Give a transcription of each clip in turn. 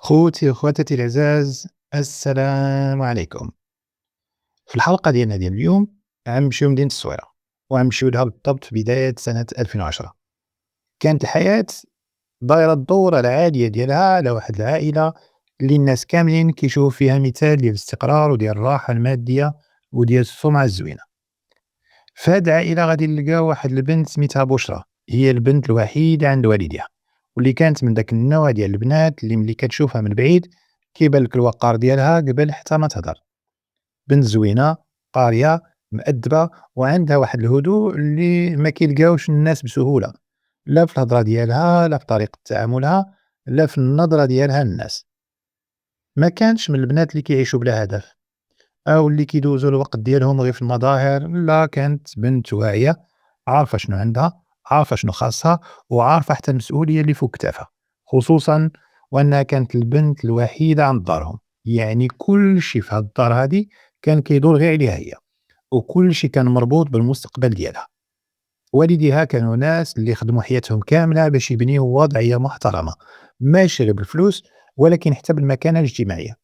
خوتي وخواتاتي العزاز، السلام عليكم. في الحلقة ديالنا اليوم غنمشيو لمدينة الصويرة، وغنمشيو لها بالضبط في بداية سنة 2010. كانت الحياة دايرة الدورة العادية ديالها على واحد العائلة اللي الناس كاملين كيشوفوا فيها مثال ديال الاستقرار وديال الراحة المادية وديال السمعة الزوينة. في هاد العائلة غادي نلقاو واحد البنت سميتها بشرى، هي البنت الوحيدة عند والديها، واللي كانت من داك النوع ديال البنات اللي ملي كتشوفها من بعيد كيبان لك الوقار ديالها قبل حتى ما تهضر. بنت زوينة، قارية، مأدبة، وعندها واحد الهدوء اللي ما كيلقاوش الناس بسهولة، لا في الهضرة ديالها، لا في طريقة تعاملها، لا في النظرة ديالها للناس. ما كانش من البنات اللي كيعيشوا بلا هدف أو اللي كيدوزوا الوقت ديالهم غير في المظاهر، لا كانت بنت واعية، عارفة شنو عندها، عارفة شنو خاصها، وعارفة حتى المسؤولية اللي فوق كتافها، خصوصًا وأنها كانت البنت الوحيدة عند دارهم، يعني كلشي في هاد الدار هادي كان كيدور غير عليها هي، وكلشي كان مربوط بالمستقبل ديالها. والديها كانوا ناس اللي خدموا حياتهم كاملة باش يبنيو وضعية محترمة، ماشي غير بالفلوس ولكن حتى بالمكانة الاجتماعية.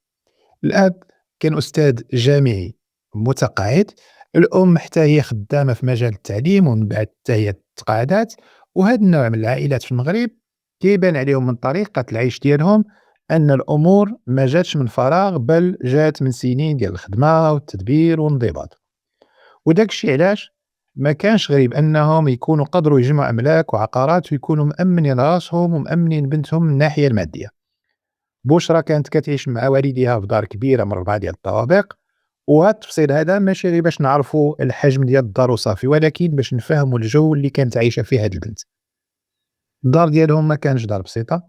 الأب كان أستاذ جامعي متقاعد، الأم حتى هي خدامة في مجال التعليم ومن بعد حتى هي تقاعدات. وهذا النوع من العائلات في المغرب كيبان عليهم من طريقة العيش ديالهم أن الأمور ما جاتش من فراغ، بل جات من سنين ديال الخدمة والتدبير والانضباط. وداك الشي علاش ما كانش غريب أنهم يكونوا قدروا يجمعوا أملاك وعقارات ويكونوا مأمنين راسهم ومأمنين بنتهم من الناحية المادية. بُشرى كانت كتعيش مع والديها في دار كبيرة من 4 ديال الطوابق، وهاد التفصيل هذا ماشي غير باش نعرفوا الحجم ديال الدار وصافي، ولكن باش نفهموا الجو اللي كانت عايشة فيه هاد البنت. الدار ديالهم ما كانش دار بسيطة،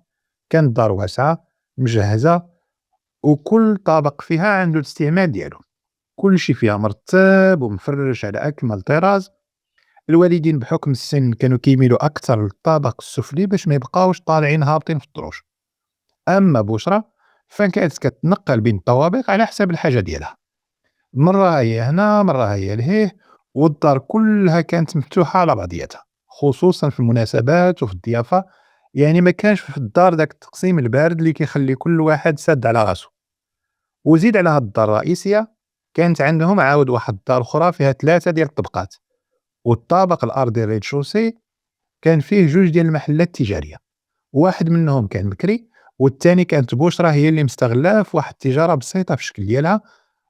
كانت دار واسعة، مجهزة، وكل طابق فيها عنده الاستعمال ديالو، كلشي فيها مرتب ومفرش على أكمل طراز. الوالدين بحكم السن كانوا كيميلوا أكثر للطابق السفلي باش ما يبقاوش طالعين هابطين في الدروج. أما بُشرى فكانت كتنقّل بين الطوابق على حساب الحاجة ديالها، مرّة هي هنا، مرّة هي لهيه، والدار كلّها كانت مفتوحة على بعضياتها، خصوصًا في المناسبات وفي الضيافة. يعني ما كانش في الدار داك التقسيم البارد اللي كيخلي كل واحد ساد على راسو. وزيد على هاد الدار الرئيسية كانت عندهم عاود واحد الدار أخرى فيها 3 ديال الطبقات، والطابق الأرضي الريد-شوسي كان فيه 2 ديال المحلات التجارية، واحد منهم كان بكري، والثاني كانت بُشرى هي اللي مستغلاه في واحد التجارة بسيطة في الشكل ديالها،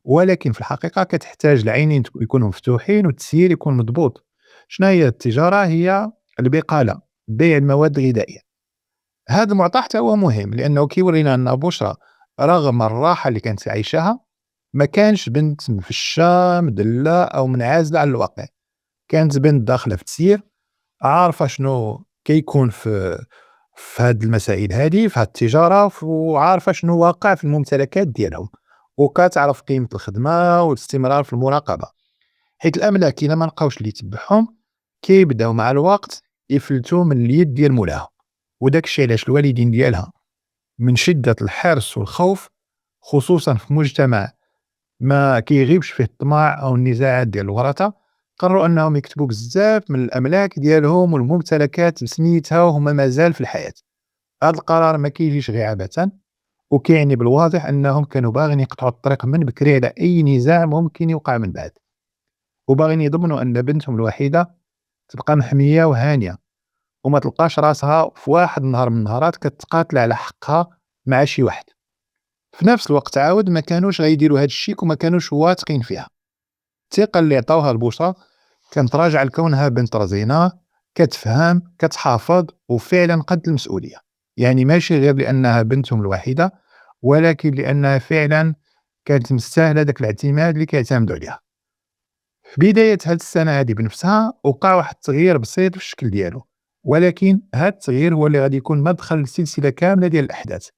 ولكن في الحقيقة كتحتاج العينين يكونوا مفتوحين والتسيير يكون مضبوط. شنو هي التجارة؟ هي البقالة، بيع المواد الغذائية. هذا المعطى حتى هو مهم لأنه كيورينا أن بُشرى رغم الراحة اللي كانت عايشاها ما كانش بنت مفشّة، مدلّة أو منعزلة عن الواقع، كانت بنت داخلة في التسيير، عارفة شنو كيكون في هاد المسائل هادي، في هاد التجارة، وعارفة شنو واقع في الممتلكات ديالهم، وكتعرف قيمة الخدمة والاستمرار في المراقبة، حيت الأملاك إلا ما لقاوش اللي يتبعهم كيبداو مع الوقت يفلتوا من اليد ديال مولاهم. وداك الشي علاش الوالدين ديالها من شدة الحرص والخوف، خصوصًا في مجتمع ما كيغيبش فيه الطمع أو النزاعات ديال الورثة، قرروا أنهم يكتبوا بزاف من الأملاك ديالهم والممتلكات بسميتها وهما مازال في الحياة. هذا القرار ما كيجيش غير عبثًا، وكيعني بالواضح أنهم كانوا باغيين يقطعوا الطريق من بكري على أي نزاع ممكن يوقع من بعد، وباغيين يضمنوا أن بنتهم الوحيدة تبقى محمية وهانية، وما تلقاش راسها في واحد النهار من النهارات كتقاتل على حقها مع شي واحد. في نفس الوقت عاود ما كانوش غيديروا هاد الشيك وما كانوش واثقين فيها. الثقة اللي عطاوها لبوشرى كانت راجعة لكونها بنت رزينة، كتفهم، كتحافظ، وفعلًا قد المسؤولية. يعني ماشي غير لأنها بنتهم الوحيدة، ولكن لأنها فعلًا كانت مستاهلة داك الاعتماد اللي كيعتمدوا عليها. في بداية هاد السنة هادي بنفسها وقع واحد التغيير بسيط في الشكل ديالو، ولكن هاد التغيير هو اللي غادي يكون مدخل لسلسلة كاملة ديال الأحداث.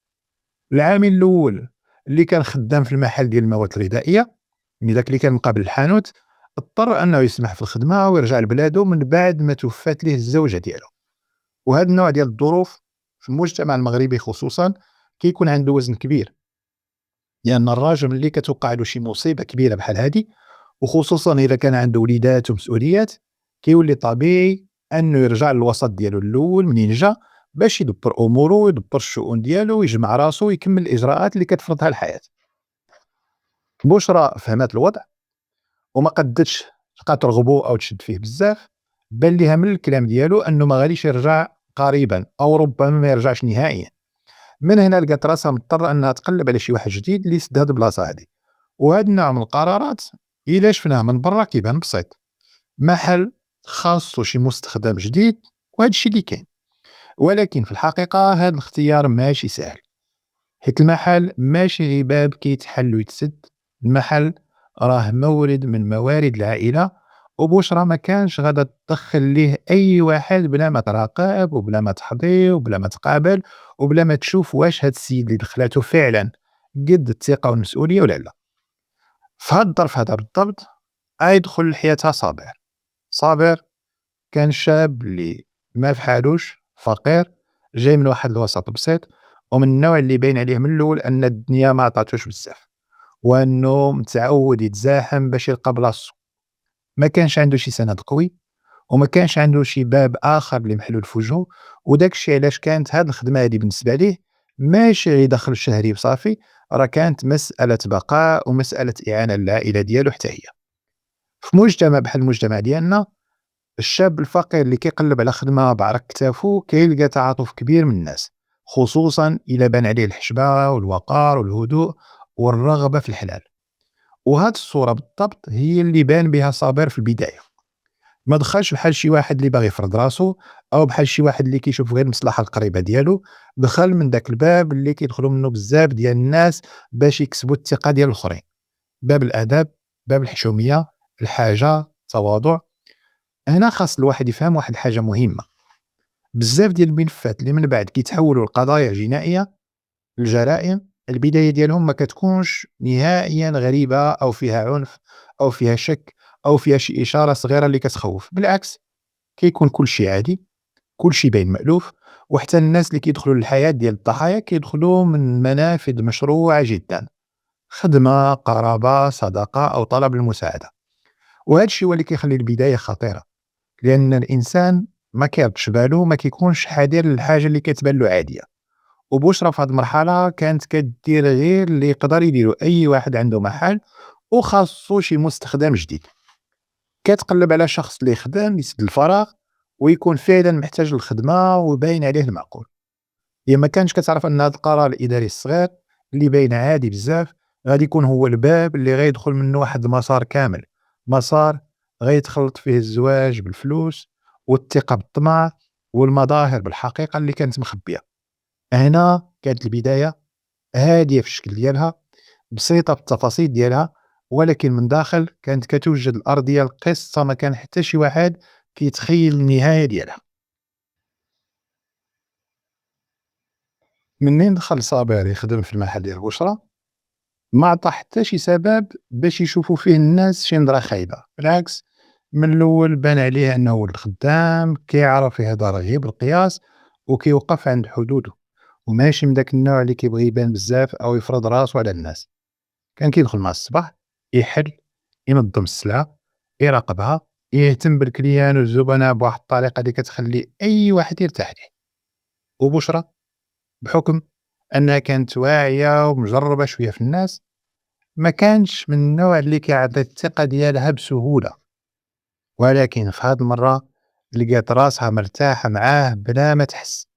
العامل الأول اللي كان خدام في المحل ديال المواد الغذائية، يعني داك اللي كان مقابل الحانوت، اضطر أنه يسمح في الخدمة ويرجع لبلادو من بعد ما توفات ليه الزوجة ديالو. وهذا النوع ديال الظروف في المجتمع المغربي خصوصًا كيكون عنده وزن كبير، لأن الراجل ملي كتوقع له شي مصيبة كبيرة بحال هادي، وخصوصًا إذا كان عنده وليدات ومسؤوليات، كيولي طبيعي أنه يرجع للوسط ديالو الأول منين جا، باش يدبّر أمورو ويدبّر الشؤون ديالو ويجمع راسو ويكمّل الإجراءات اللي كتفرضها الحياة. بُشرى فهمات الوضع وما قدّتش تبقى ترغبو أو تشد فيه بزاف، بان ليها من الكلام ديالو أنه ما غاديش يرجع قريبًا أو ربما ما يرجعش نهائيًا. من هنا لقات راسها مضطرة أنها تقلّب على شي واحد جديد اللي يسد هاد البلاصة هادي. وهاد النوع من القرارات إلا شفناه من برا كيبان بسيط، محل خاصو شي مستخدم جديد وهاد الشي اللي كاين، ولكن في الحقيقة هاد الاختيار ماشي ساهل، حيت المحل ماشي غير باب كيتحل ويتسد، المحل راه مورد من موارد العائلة، وبشرى ما كانش غادا تدخل ليه أي واحد بلا ما تراقب وبلا ما تحضي وبلا ما تقابل وبلا ما تشوف واش هاد السيد اللي دخلاتو فعلا قد الثقة والمسؤولية ولا لا. في هاد الظرف هذا بالضبط غيدخل لحياتها صابر. صابر كان شاب اللي ما فحالوش، فقير، جاي من واحد الوسط بسيط، ومن النوع اللي باين عليه من الأول أن الدنيا ما عطاتوش بزاف، وأنه متعود يتزاحم باش يلقى بلاصتو. ما كانش عنده شي سند قوي، وما كانش عنده شي باب آخر اللي محلول في وجهه، وداك الشي علاش كانت هاد الخدمة هادي بالنسبة ليه ماشي غير دخل شهري وصافي، راه كانت مسألة بقاء ومسألة إعانة للعائلة ديالو حتى هي. في مجتمع بحال المجتمع ديالنا، الشاب الفقير اللي كيقلب على خدمة بعرق كتافو كيلقى تعاطف كبير من الناس، خصوصا إلا بان عليه الحشمة والوقار والهدوء والرغبة في الحلال. وهاد الصورة بالضبط هي اللي بان بها صابر في البداية. ما دخلش بحال شي واحد اللي باغي يفرض راسو أو بحال شي واحد اللي كيشوف غير المصلحة القريبة ديالو، دخل من داك الباب اللي كيدخلوا منه بزاف ديال الناس باش يكسبوا الثقة ديال الآخرين، باب الآداب، باب الحشومية، الحاجة، التواضع. هنا خاص الواحد يفهم واحد الحاجة مهمة، بزاف ديال الملفات اللي من بعد كيتحولوا لقضايا جنائية، الجرائم، البداية ديالهم ما كتكونش نهائيًا غريبة أو فيها عنف أو فيها شك أو فيها شي إشارة صغيرة اللي كتخوّف، بالعكس كيكون كلشي عادي، كلشي باين مألوف، وحتى الناس اللي كيدخلوا للحياة ديال الضحايا كيدخلوا من منافذ مشروعة جدًا، خدمة، قرابة، صداقة أو طلب المساعدة. وهذا الشي هو اللي كيخلي البداية خطيرة، لأن الإنسان ما كيردش بالو، ما كيكونش حذر للحاجة اللي كتبان له عادية. وبشرى في هاد المرحلة كانت كدير غير اللي يقدر يديرو أي واحد عنده محل وخاصو شي مستخدم جديد، كتقلب على شخص اللي يخدم يسد الفراغ ويكون فعلا محتاج للخدمة وباين عليه المعقول. هي ما كانش كتعرف أن هاد القرار الإداري الصغير اللي باين عادي بزاف غادي يكون هو الباب اللي غيدخل منه واحد المسار كامل، مسار غيتخلط فيه الزواج بالفلوس والثقة بالطمع والمظاهر بالحقيقة اللي كانت مخبية. هنا كانت البداية هادية في الشكل ديالها، بسيطة في التفاصيل ديالها، ولكن من داخل كانت كتوجد الأرضية القصة ما كان حتى شي واحد كيتخيل النهاية ديالها. منين دخل صابر يخدم في المحل ديال بشرى، ما عطى حتى شي سبب باش يشوفوا فيه الناس شي نظرة خايبة، بالعكس من الأول بان عليه أنه ولد خدام كيعرف يهضر غير بالقياس وكيوقف عند حدوده، وماشي من داك النوع اللي كيبغي يبان بزاف أو يفرض راسو على الناس. كان كيدخل مع الصباح يحل، ينظم السلعة، يراقبها، يهتم بالكليان والزبناء بواحد الطريقة اللي كتخلي أي واحد يرتاح ليه. وبشرى بحكم أنها كانت واعية ومجربة شوية في الناس، ما كانش من النوع اللي كيعطي الثقة ديالها بسهولة، ولكن في هاد المرة لقات راسها مرتاحة معاه بلا ما تحس.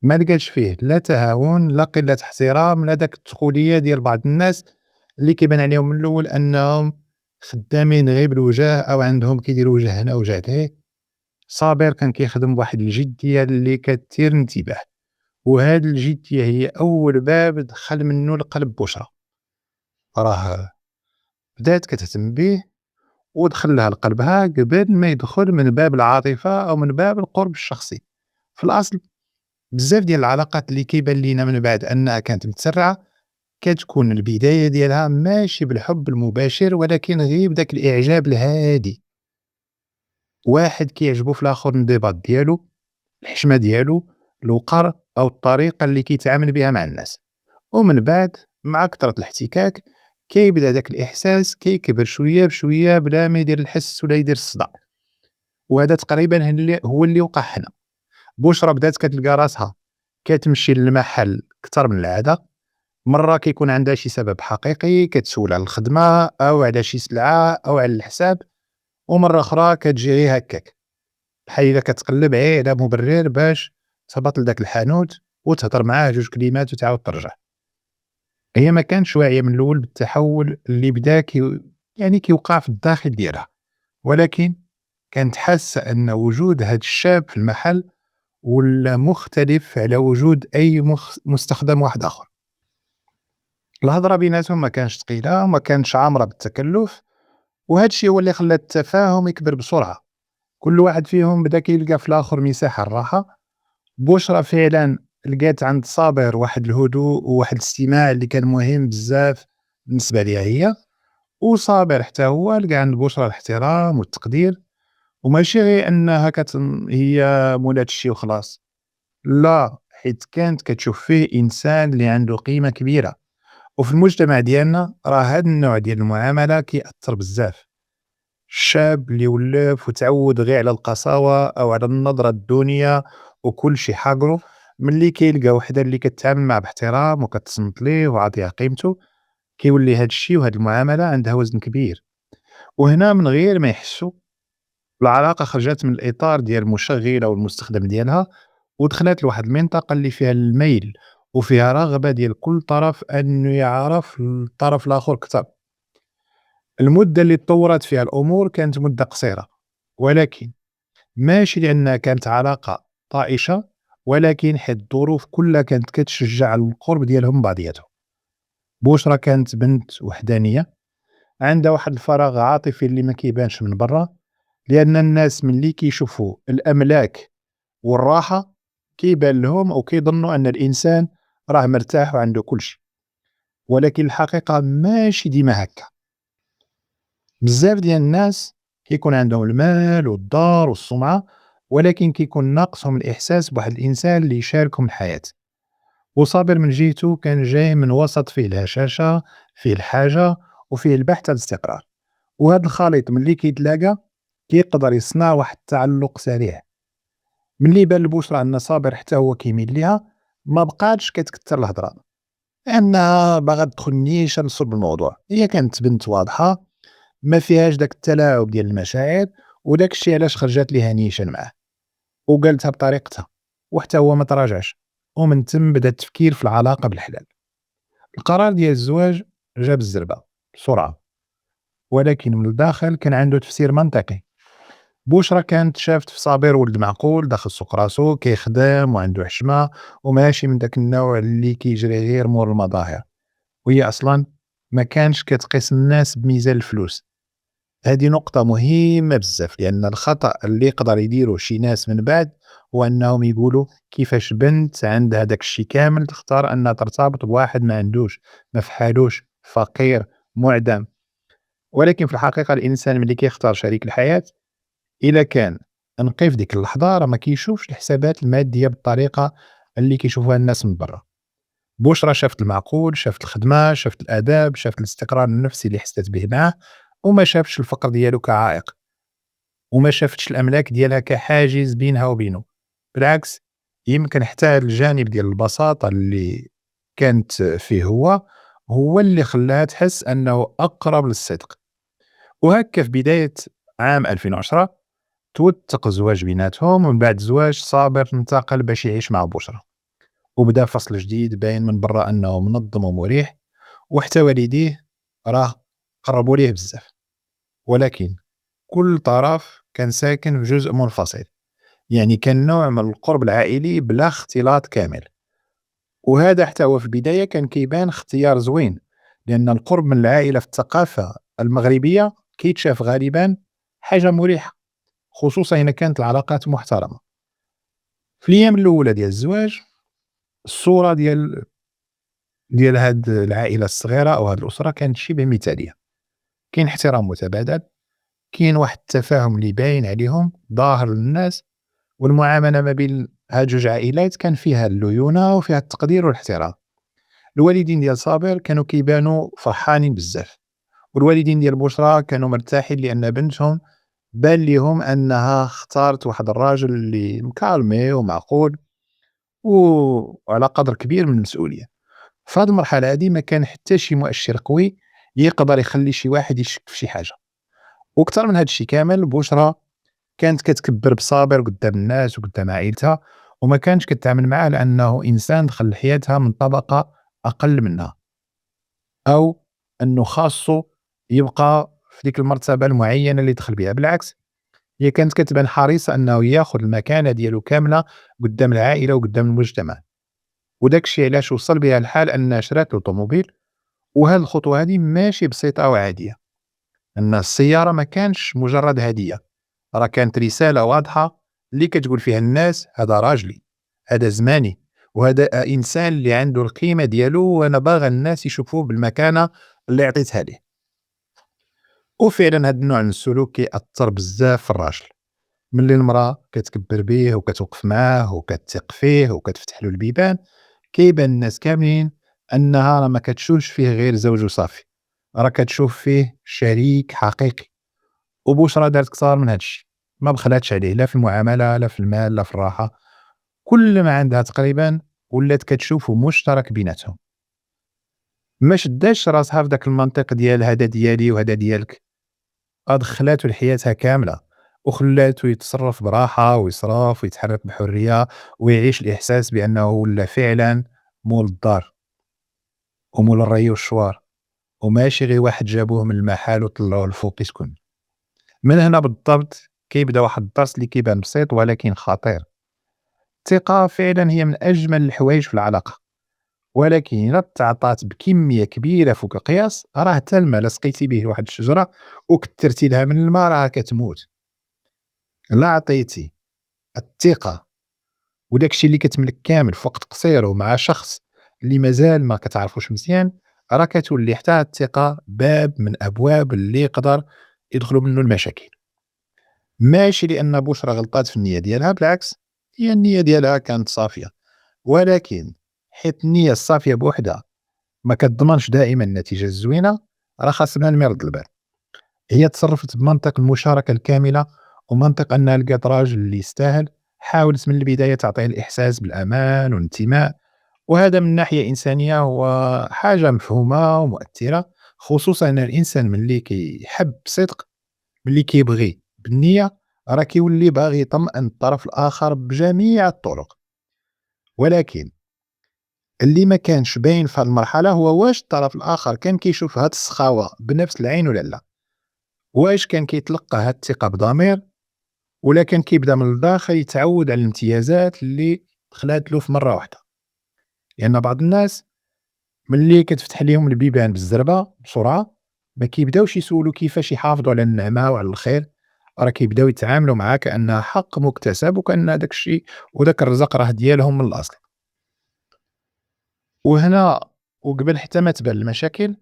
ما لقاتش فيه لا تهاون لا قلة احترام لا داك الدخولية ديال بعض الناس اللي كيبان عليهم من الأول أنهم خدامين غير بالوجاه أو عندهم كيديروا وجه هنا وجه لهيه. صابر كان كيخدم بواحد الجدية اللي كتثير الانتباه، وهاد الجدية هي أول باب دخل منه لقلب بشرى. راه بدات كتهتم بيه ودخل لها لقلبها قبل ما يدخل من باب العاطفة أو من باب القرب الشخصي. في الأصل بزاف ديال العلاقات اللي كيبان لينا من بعد أنها كانت متسرعة كتكون البداية ديالها ماشي بالحب المباشر ولكن غير بداك الإعجاب الهادي، واحد كيعجبو في الآخر الانضباط ديالو، الحشمة ديالو، الوقار أو الطريقة اللي كيتعامل بها مع الناس. ومن بعد مع كثرة الاحتكاك كيبدا داك الإحساس كيكبر شوية بشوية بلا ما يدير الحس ولا يدير الصداع. وهذا تقريبا هو اللي وقع هنا. بُشرى بدات كتلقى راسها كتمشي للمحل كتر من العادة، مرة كيكون عندها شي سبب حقيقي كتسول على الخدمة أو على شي سلعة أو على الحساب، ومرة أخرى كتجي غير هكاك، بحال إلا كتقلب غير على مبرر باش تهبط لداك الحانوت وتهضر معاه 2 كلمات وتعاود ترجع. هي ما كانتش واعية من الأول بالتحول اللي بدا يعني كيوقع في الداخل ديالها، ولكن كانت حاسة أن وجود هاد الشاب في المحل ولا مختلف على وجود أي مستخدم واحد آخر. الهضرة بيناتهم ما كانش ثقيلة وما كانش عامرة بالتكلف، وهاد الشي هو اللي خلى التفاهم يكبر بسرعة. كل واحد فيهم بدا كيلقى في الآخر مساحة الراحة. بشرى فعلا لقات عند صابر واحد الهدوء وواحد الاستماع اللي كان مهم بزاف بالنسبة ليها هي، وصابر حتى هو لقى عند بشرى الاحترام والتقدير، وماشي غير أنها هي مولات الشي وخلاص، لا، حيت كانت كتشوف فيه إنسان اللي عنده قيمة كبيرة. وفي المجتمع ديالنا راه هاد النوع ديال المعاملة كيأثر بزاف. الشاب اللي ولف وتعود غير على القساوة أو على النظرة الدونية وكلشي حاقرو، ملي كيلقى وحدة اللي كتعامل معاه باحترام وكتصنت ليه وعاطيه قيمته، كيولي هاد الشي وهاد المعاملة عندها وزن كبير. وهنا من غير ما يحسوا العلاقة خرجت من الإطار ديال المشغل أو المستخدم ديالها ودخلت لواحد المنطقة اللي فيها الميل وفيها رغبة ديال كل طرف أنه يعرف الطرف الآخر كتر. المدة اللي تطورت فيها الأمور كانت مدة قصيرة، ولكن ماشي لأنها كانت علاقة طائشة، ولكن حيت الظروف كلها كانت كتشجع على القرب ديالهم بعضياتهم. بشرى كانت بنت وحدانية عندها واحد الفراغ عاطفي اللي ما كيبانش من برا، لأن الناس ملي كيشوفوا الأملاك والراحة كيبان لهم أو كيظنوا أن الإنسان راه مرتاح وعنده كلشي، ولكن الحقيقة ماشي ديما هكا. بزاف ديال الناس كيكون عندهم المال والدار والسمعة، ولكن كيكون ناقصهم الإحساس بواحد الإنسان اللي يشاركهم الحياة. وصابر من جهته كان جاي من وسط فيه الهشاشة، فيه الحاجة، وفيه البحث عن الاستقرار، وهذا الخليط ملي كيتلاقى كيقدر يصنع واحد التعلق سريع. ملي بان لبشرى أن صابر حتى هو كيميل ليها، ما بقاتش كتكتر الهضرة، لأنها باغا تدخل نيشان لصلب الموضوع. هي كانت بنت واضحة ما فيهاش داك التلاعب ديال المشاعر، وداك الشي علاش خرجت ليها نيشان معاه وقالتها بطريقتها، وحتى هو ما تراجعش. ومن تم بدا التفكير في العلاقة بالحلال. القرار ديال الزواج جا بالزربة بسرعة، ولكن من الداخل كان عنده تفسير منطقي. بشرى كانت شافت في صابر ولد معقول داخل سوق راسو كيخدم وعنده حشمة وماشي من داك النوع اللي كيجري غير مور المظاهر، وهي أصلا ما كانش كتقيس الناس بميزان الفلوس. هذه نقطة مهمة بزاف، لأن الخطأ اللي يقدر يديرو شي ناس من بعد هو أنهم يقولوا كيفاش بنت عندها داك الشي كامل تختار أنها ترتبط بواحد ما عندوش، ما فحالوش، فقير، معدم. ولكن في الحقيقة الإنسان ملي كيختار شريك الحياة، إلا كان نقي في ديك اللحظة راه ما كيشوفش الحسابات المادية بالطريقة اللي كيشوفوها الناس من برا. بشرى شافت المعقول، شافت الخدمة، شافت الآداب، شافت الاستقرار النفسي اللي حست به معاه، وما شافش الفقر ديالو كعائق، وما شافتش الأملاك ديالها كحاجز بينها وبينه. بالعكس، يمكن حتى الجانب ديال البساطة اللي كانت فيه هو اللي خلاها تحس أنه أقرب للصدق. وهكا في بداية عام 2010 توثق الزواج بيناتهم، ومن بعد الزواج صابر انتقل باش يعيش مع بشرى، وبدا فصل جديد باين من برا أنه منظم ومريح، وحتى والديه راه قربوا ليه بزاف. ولكن كل طرف كان ساكن في جزء منفصل، يعني كان نوع من القرب العائلي بلا اختلاط كامل. وهذا حتى هو في البداية كان كيبان اختيار زوين، لأن القرب من العائلة في الثقافة المغربية كيتشاف غالبا حاجة مريحة، خصوصا إذا كانت العلاقات محترمة. في الأيام الأولى ديال الزواج الصورة ديال هاد العائلة الصغيرة أو هاد الأسرة كانت شبه مثالية. كاين احترام متبادل، كاين واحد التفاهم اللي باين عليهم ظاهر للناس، والمعاملة ما بين هاد جوج عائلات كان فيها الليونة وفيها التقدير والاحترام. الوالدين ديال صابر كانوا كيبانوا فرحانين بزاف، والوالدين ديال بشرى كانوا مرتاحين لأن بنتهم بان ليهم أنها اختارت واحد الراجل اللي مكالمي ومعقول وعلى قدر كبير من المسؤولية. في هذه المرحلة هذه ما كان حتى شي مؤشر قوي يقدر يخلي شي واحد يشك في شي حاجة. وأكثر من هذا الشيء كامل، بشرى كانت كتكبّر بصابر قدّام الناس وقدّام عائلتها، وما كانش كتعامل معاه على أنه إنسان دخل لحياتها من طبقة أقل منها، أو أنه خاصو يبقى في ديك المرتبة المعيّنة اللي دخل بها. بالعكس، هي كانت كتبان حريصة أنه ياخذ المكانة ديالو كاملة قدّام العائلة وقدّام المجتمع. وداك الشيء علاش وصل بها الحال أنها شرات له طوموبيل. وهاد الخطوة هادي ماشي بسيطة وعادية، أن السيارة ما كانش مجرد هدية، راه كانت رسالة واضحة اللي كتقول فيها للناس هذا راجلي، هذا زماني، وهذا إنسان اللي عنده القيمة ديالو، وأنا باغا الناس يشوفوه بالمكانة اللي عطيتها ليه. وفعلًا هاد النوع من السلوك كيأثّر بزاف في الراجل، ملي المرأة كتكبّر بيه وكتوقف معاه وكتثق فيه وكتفتح له البيبان، كيبان للناس كاملين أنها راه ما كتشوفش فيه غير زوج وصافي، راه كتشوف فيه شريك حقيقي. وبوشرى دارت كتار من هاد الشي، ما بخلاتش عليه لا في المعاملة لا في المال لا في الراحة، كل ما عندها تقريبًا ولات كتشوفه مشترك بيناتهم، ما شداش راسها في داك المنطق ديال هذا ديالي وهذا ديالك، دخلاتو لحياتها كاملة وخلاتو يتصرف براحة ويصرف ويتحرك بحرية ويعيش الإحساس بأنه ولا فعلًا مول الدار ومول الري والشوار، وماشي غير واحد جابوه من المحل وطلعوه لفوق يسكن. من هنا بالضبط كيبدا واحد الدرس اللي كيبان بسيط ولكن خطير. الثقة فعلًا هي من أجمل الحوايج في العلاقة، ولكن إلا تعطات بكمية كبيرة فوق القياس، راه حتى الماء إلا سقيتي به واحد الشجرة وكترتي لها من الماء راه كتموت. إلا عطيتي الثقة وداك الشي اللي كتملك كامل في وقت قصير ومع شخص اللي مازال ما كتعرفوش مزيان، راه كتولي حتى هاد الثقة باب من أبواب اللي يقدر يدخلوا منه المشاكل. ماشي لأن بُشرى غلطات في النية ديالها، بالعكس هي النية ديالها كانت صافية، ولكن حيت النية الصافية بوحدها ما كتضمنش دائمًا النتيجة الزوينة، راه خاصنا نميرد البال. هي تصرفت بمنطق المشاركة الكاملة ومنطق أنها لقات راجل اللي يستاهل، حاولت من البداية تعطيه الإحساس بالأمان والانتماء، وهذا من ناحية إنسانية هو حاجة مفهومة ومؤثرة، خصوصًا أن الإنسان ملي كيحب بصدق، ملي كيبغي بالنية، راه كيولي باغي يطمئن الطرف الآخر بجميع الطرق. ولكن اللي ما كانش باين في هاد المرحلة هو واش الطرف الآخر كان كيشوف هاد السخاوة بنفس العين ولا لا، واش كان كيتلقى هاد الثقة بضمير، ولا كان كيبدا من الداخل يتعود على الامتيازات اللي دخلات له في مرة واحدة. لأن بعض الناس ملي كتفتح ليهم البيبان بالزربة بسرعة ما كيبداوش يسولوا كيفاش يحافظوا على النعمة وعلى الخير، راه كيبداو يتعاملوا معاه كأنها حق مكتسب وكأن داك الشيء وداك الرزق راه ديالهم من الأصل. وهنا وقبل حتى ما تبان المشاكل،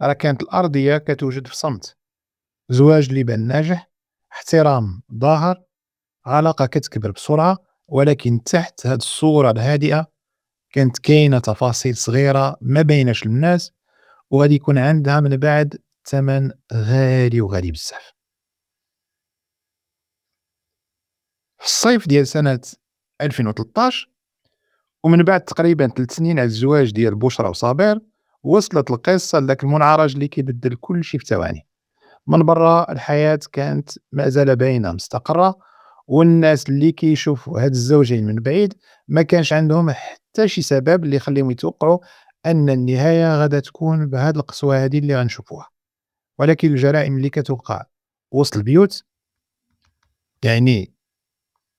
راه كانت الأرضية كتوجد في صمت، زواج اللي بان ناجح، احترام ظاهر، علاقة كتكبر بسرعة، ولكن تحت هاد الصورة الهادئة كانت كاينة تفاصيل صغيرة ما بايناش للناس، وغادي يكون عندها من بعد ثمن غالي وغالي بزاف. في الصيف ديال سنة 2013 ومن بعد تقريبًا 3 سنين على الزواج ديال بُشرى وصابر، وصلت القصة لذاك المنعرج اللي كيبدل كلشي في ثواني. من برا الحياة كانت مازال باينة مستقرة، والناس اللي كيشوفوا هاد الزوجين من بعيد ما كانش عندهم حتى شي سبب اللي يخليهم يتوقعوا أن النهاية غادا تكون بهاد القسوة هادي اللي غنشوفوها. ولكن الجرائم اللي كتوقع وسط البيوت، يعني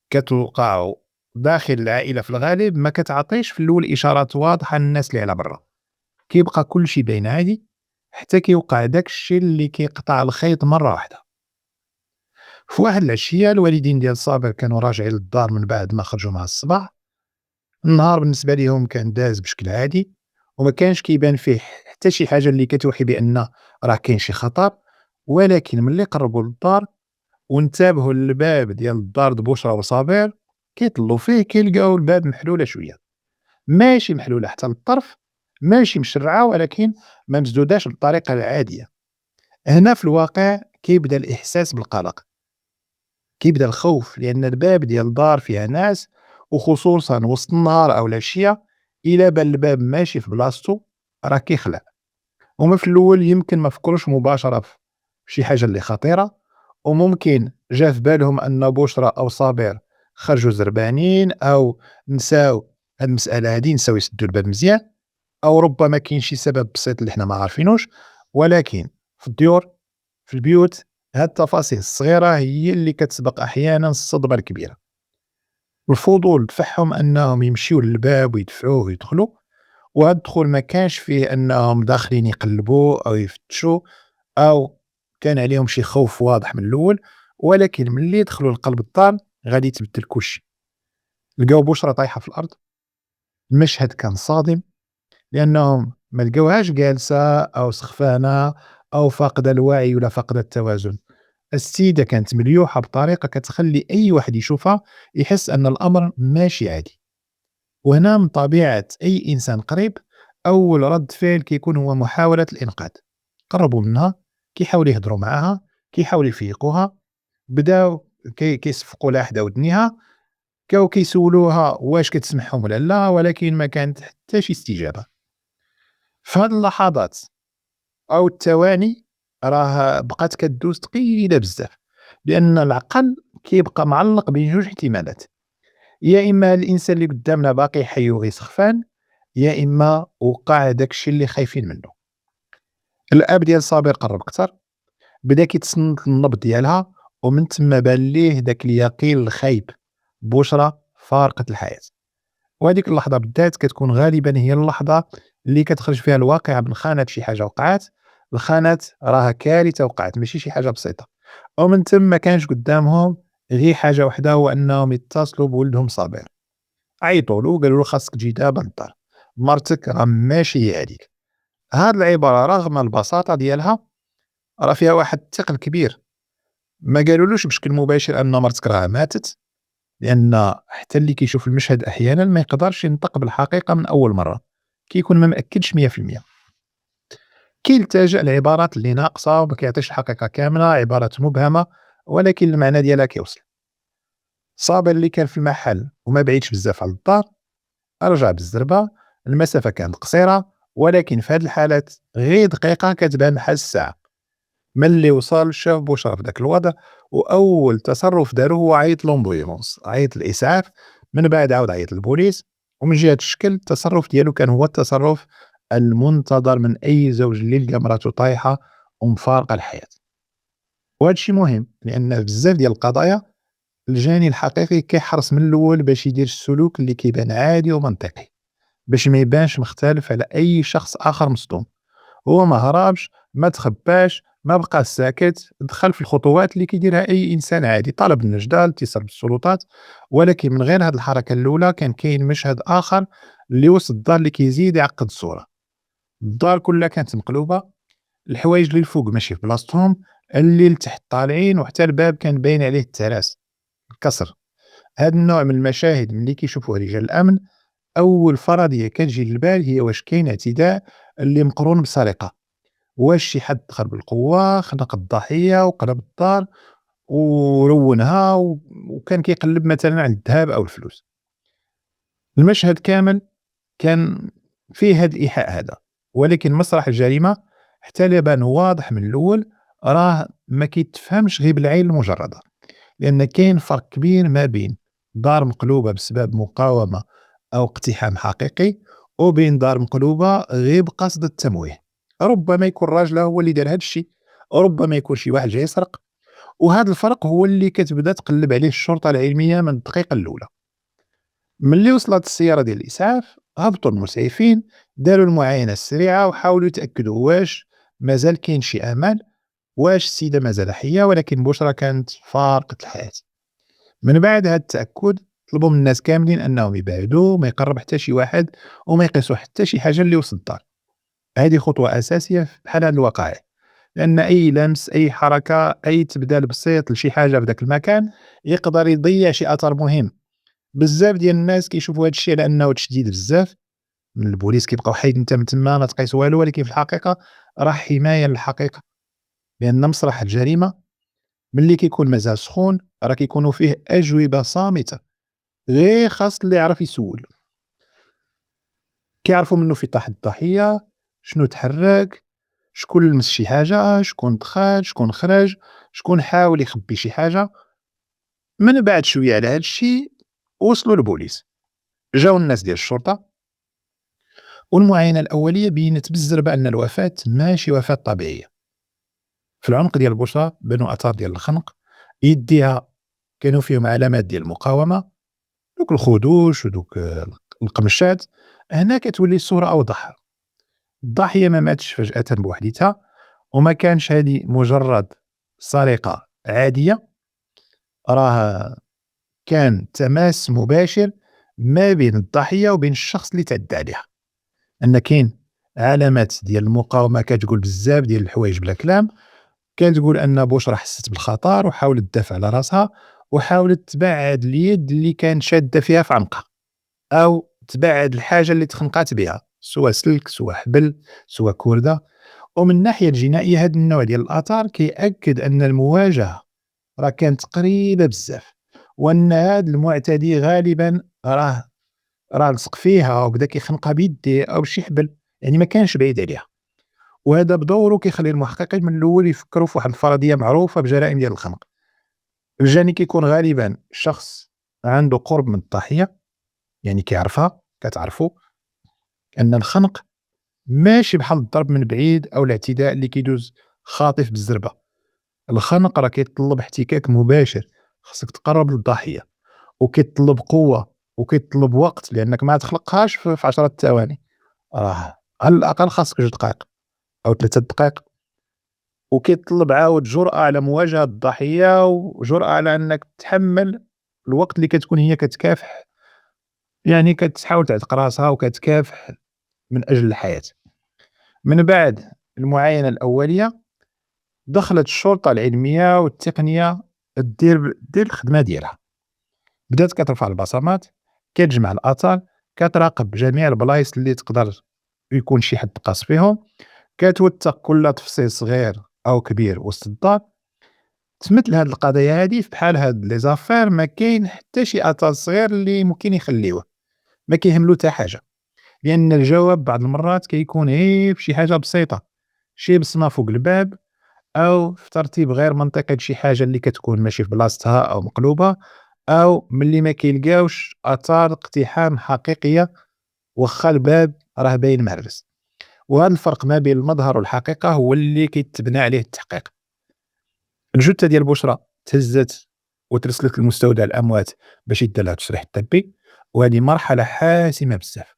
كتوقع داخل العائلة في الغالب، ما كتعطيش في الأول إشارات واضحة للناس اللي على برا، كيبقى كلشي باين عادي حتى كيوقع داك الشي اللي كيقطع الخيط مرة واحدة. في واحد العشية الوالدين ديال صابر كانوا راجعين للدار من بعد ما خرجوا مع الصباح. النهار بالنسبة ليهم كان داز بشكل عادي وما كانش كيبان فيه حتى شي حاجة اللي كتوحي بأن راه كاين شي خطر. ولكن ملي قربوا للدار وانتبهوا للباب ديال الدار بشرى وصابر، كيطلوا فيه كيلقاو الباب محلولة شوية، ماشي محلولة حتى للطرف، ماشي مشرعة، ولكن ما مسدوداش بالطريقة العادية. هنا في الواقع كيبدا الإحساس بالقلق. كيبدا الخوف لأن الباب ديال الدار فيها ناس، وخصوصًا وسط النهار أو العشية إلا بان الباب ماشي في بلاصتو راه كيخلع. هُما في الأول يمكن ما فكروش مباشرة في شي حاجة اللي خطيرة، وممكن جا في بالهم أن بُشرى أو صابر خرجوا زربانين أو نساو هاد المسألة هادي، نساو يسدوا الباب مزيان، أو ربما كاين شي سبب بسيط اللي حنا ما عارفينوش. ولكن في الديور، في البيوت، هاد التفاصيل الصغيرة هي اللي كتسبق أحيانًا الصدمة الكبيرة. الفضول دفعهم أنهم يمشيو للباب ويدفعوه ويدخلوا، وهاد الدخول ما كانش فيه أنهم داخلين يقلّبوا أو يفتشوا أو كان عليهم شي خوف واضح من الأول، ولكن ملي دخلوا لقلب الدار غادي يتبدل كلشي. لقاو بشرى طايحة في الأرض. المشهد كان صادم لأنهم ما لقاوهاش جالسة أو سخفانة أو فاقدة الوعي ولا فاقدة التوازن. السيدة كانت مليوحة بطريقة كتخلي أي واحد يشوفها يحس أن الأمر ماشي عادي. وهنا من طبيعة أي إنسان قريب أول رد فعل كيكون هو محاولة الإنقاذ. قربوا منها، كيحاولوا يهضروا معاها، كيحاولوا يفيقوها، بداو كيصفقوا لها حدا ودنيها، بقاو كيسولوها واش كتسمعهم ولا لا، ولكن ما كانت حتى شي استجابة. في هاد اللحظات أو الثواني راه بقات كدوز ثقيلة بزاف، لأن العقل كيبقى معلق بين جوج احتمالات: يا إما الإنسان اللي قدامنا باقي حي وغير سخفان، يا إما وقع داك الشي اللي خايفين منه. الأب ديال صابر قرب كتر، بدا كيتصنت للنبض ديالها، ومن تما بان ليه داك اليقين الخايب: بشرى فارقة الحياة. وهذيك اللحظة بالذات كتكون غالبًا هي اللحظة اللي كتخرج فيها الواقعة من خانة شي حاجة وقعات لخانة راها كارثة وقعت ماشي شي حاجة بسيطة. ومن ثم ما كانش قدامهم غير حاجة وحدة، هو أنهم يتصلوا بولدهم صابر. عيطوا له قالوا له خاصك تجي دابا للدار، مرتك راه ماشي هي هاذيك. هاد العبارة رغم البساطة ديالها راه فيها واحد الثقل كبير. ما قالولوش بشكل مباشر أن مرتك راها ماتت، لأن حتى اللي كيشوف المشهد أحيانًا ما يقدرش ينطق بالحقيقة من أول مرة، كيكون ما مأكدش 100%. كيلتجأ لعبارات اللي ناقصة وما كيعطيش الحقيقة كاملة، عبارات مبهمة ولكن المعنى ديالها كيوصل. صابر اللي كان في المحل وما بعيدش بزاف على الدار رجع بالزربة. المسافة كانت قصيرة، ولكن في هاد الحالات غير دقيقة كتبان بحال الساعة. ملي وصل شاف بوشرة في داك الوضع، وأول تصرف دارو هو عيط لومبولونس، عيط للإسعاف، من بعد عاود عيط للبوليس. ومن جهة الشكل التصرف ديالو كان هو التصرف المنتظر من أي زوج اللي لقى مراتو طايحة ومفارقة الحياة. وهذا الشيء مهم لأن بزاف ديال القضايا الجاني الحقيقي كيحرص من الأول باش يدير السلوك اللي كيبان عادي ومنطقي، باش ما يبانش مختلف على أي شخص آخر مصدوم. هو ما هربش، ما تخباش، ما بقاش ساكت، دخل في الخطوات اللي كيديرها أي إنسان عادي: طلب النجدة، الاتصال بالسلطات. ولكن من غير هاد الحركة الأولى كان كاين مشهد آخر اللي وسط الدار اللي كيزيد يعقد الصورة. الدار كلها كانت مقلوبة، الحوايج اللي الفوق ماشي في بلاصتهم، اللي لتحت طالعين، وحتى الباب كان باين عليه التراس، الكسر. هاد النوع من المشاهد ملي كيشوفوه رجال الأمن، أول فرضية كتجي للبال هي واش كاين اعتداء اللي مقرون بسرقة، واش شي حد دخل بالقوة خنق الضحية وقلب الدار ورونها وكان كيقلب مثلًا على الذهب أو الفلوس. المشهد كامل كان فيه هاد الإيحاء هذا، ولكن مسرح الجريمة حتى لا بان واضح من الأول راه ما كيتفهمش غير بالعين المجردة، لأن كاين فرق كبير ما بين دار مقلوبة بسبب مقاومة أو اقتحام حقيقي، وبين دار مقلوبة غير بقصد التمويه. ربما يكون راجل هو اللي دار هاد الشي، ربما يكون شي واحد جاي يسرق، وهذا الفرق هو اللي كتبدا تقلب عليه الشرطة العلمية من الدقيقة الأولى. ملي وصلت السيارة ديال الإسعاف هبطوا المسعفين، داروا المعاينة السريعة وحاولوا يتأكدوا واش مازال كاين شي أمل، واش السيدة مازال حية، ولكن بشرى كانت فارقة الحياة. من بعد هذا التأكد طلبوا من الناس كاملين أنهم يبعدوا، ما يقرب حتى شي واحد، وما يقيسوا حتى شي حاجة اللي وسط الدار. هذه خطوة أساسية في بحال هاد الوقائع، لأن أي لمس، أي حركة، أي تبدال بسيط لشي حاجة في ذاك المكان يقدر يضيع شي أثر مهم. بزاف ديال الناس كيشوفوا هاد الشي على أنه تشديد بزاف من البوليس، كيبقاو حيد أنت من تما ما تقيس والو، ولكن في الحقيقة راه حماية للحقيقة. لأن مسرح الجريمة ملي كيكون مازال سخون راه كيكونوا فيه أجوبة صامتة، غير خاص اللي يعرف يسول، كيعرفوا منو فين طاح الضحية، شنو تحرّك، شكون لمس شي حاجة، شكون دخل، شكون خرج، شكون حاول يخبي شي حاجة. من بعد شوية على هاد الشي وصلوا للبوليس، جاو الناس ديال الشرطة، والمعاينة الأولية بينت بالزربة أن الوفاة ماشي وفاة طبيعية. في العنق ديال البشرة بانوا آثار ديال الخنق، يديها كانوا فيهم علامات ديال المقاومة، دوك الخدوش ودوك القمشات. هنا كتولي الصورة أوضح، الضحية ما ماتش فجأةً بوحديتها، وما كانش هادي مجرد سرقة عادية، راه كان تماس مباشر ما بين الضحية وبين الشخص اللي تعدى عليها، أن كاين علامات ديال المقاومة كتقول بزاف ديال الحوايج بلا كلام، كتقول أن بشرى حست بالخطر وحاولت تدافع على راسها، وحاولت تبعّد اليد اللي كان شادة فيها في عنقها، أو تبعّد الحاجة اللي تخنقات بها، سوا سلك، سوا حبل، سوا كوردة. ومن الناحية الجنائية هاد النوع ديال الآثار كيأكد أن المواجهة راه كانت قريبة بزاف، وأن هاد المعتدي غالبًا راه لصق فيها وبدا كيخنقها بيديه أو بشي حبل، يعني ما كانش بعيد عليها. وهذا بدوره كيخلي المحققين من الأول يفكروا في واحد الفرضية معروفة بجرائم ديال الخنق. الجاني كيكون غالبًا شخص عنده قرب من الضحية، يعني كيعرفها، كتعرفو، أن الخنق ماشي بحال الضرب من بعيد أو الاعتداء اللي كيدوز خاطف بالزربة. الخنق راه كيتطلب احتكاك مباشر، خصك تقرّب للضحية، وكيتطلب قوة، وكيتطلب وقت، لأنك ما تخلقهاش في 10 ثواني، راه على الأقل خاصك 2 دقايق أو 3 دقايق. وكيتطلب عاود جرأة على مواجهة الضحية، وجرأة على أنك تحمّل الوقت اللي كتكون هي كتكافح، يعني كتحاول تعتق راسها وكتكافح من أجل الحياة. من بعد المعاينة الأولية دخلت الشرطة العلمية والتقنية دير الخدمة ديالها، بدات كترفع البصمات، كتجمع الآثار، كتراقب جميع البلايص اللي تقدر يكون شي حد قاص فيهم، كتوثق كل تفصيل صغير أو كبير وسط الدار. تمثل هاد القضايا هادي بحال هاد لي زافير ما كاين حتى شي أثر صغير اللي ممكن يخليوه، ما كيهملو حتى حاجة، لأن الجواب بعض المرات كيكون غير فشي حاجة بسيطة، شي بصمة فوق الباب، أو في ترتيب غير منطقي لشي حاجة اللي كتكون ماشي في بلاصتها أو مقلوبة، أو ملي ما كيلقاوش آثار اقتحام حقيقية واخا الباب راه باين مهرس. وهذا الفرق ما بين المظهر والحقيقة هو اللي كيتبنى عليه التحقيق. الجثة ديال بشرى تهزّت وترسلت لمستودع الأموات باش يدار لها التشريح الطبي، وهذه مرحلة حاسمة بزاف،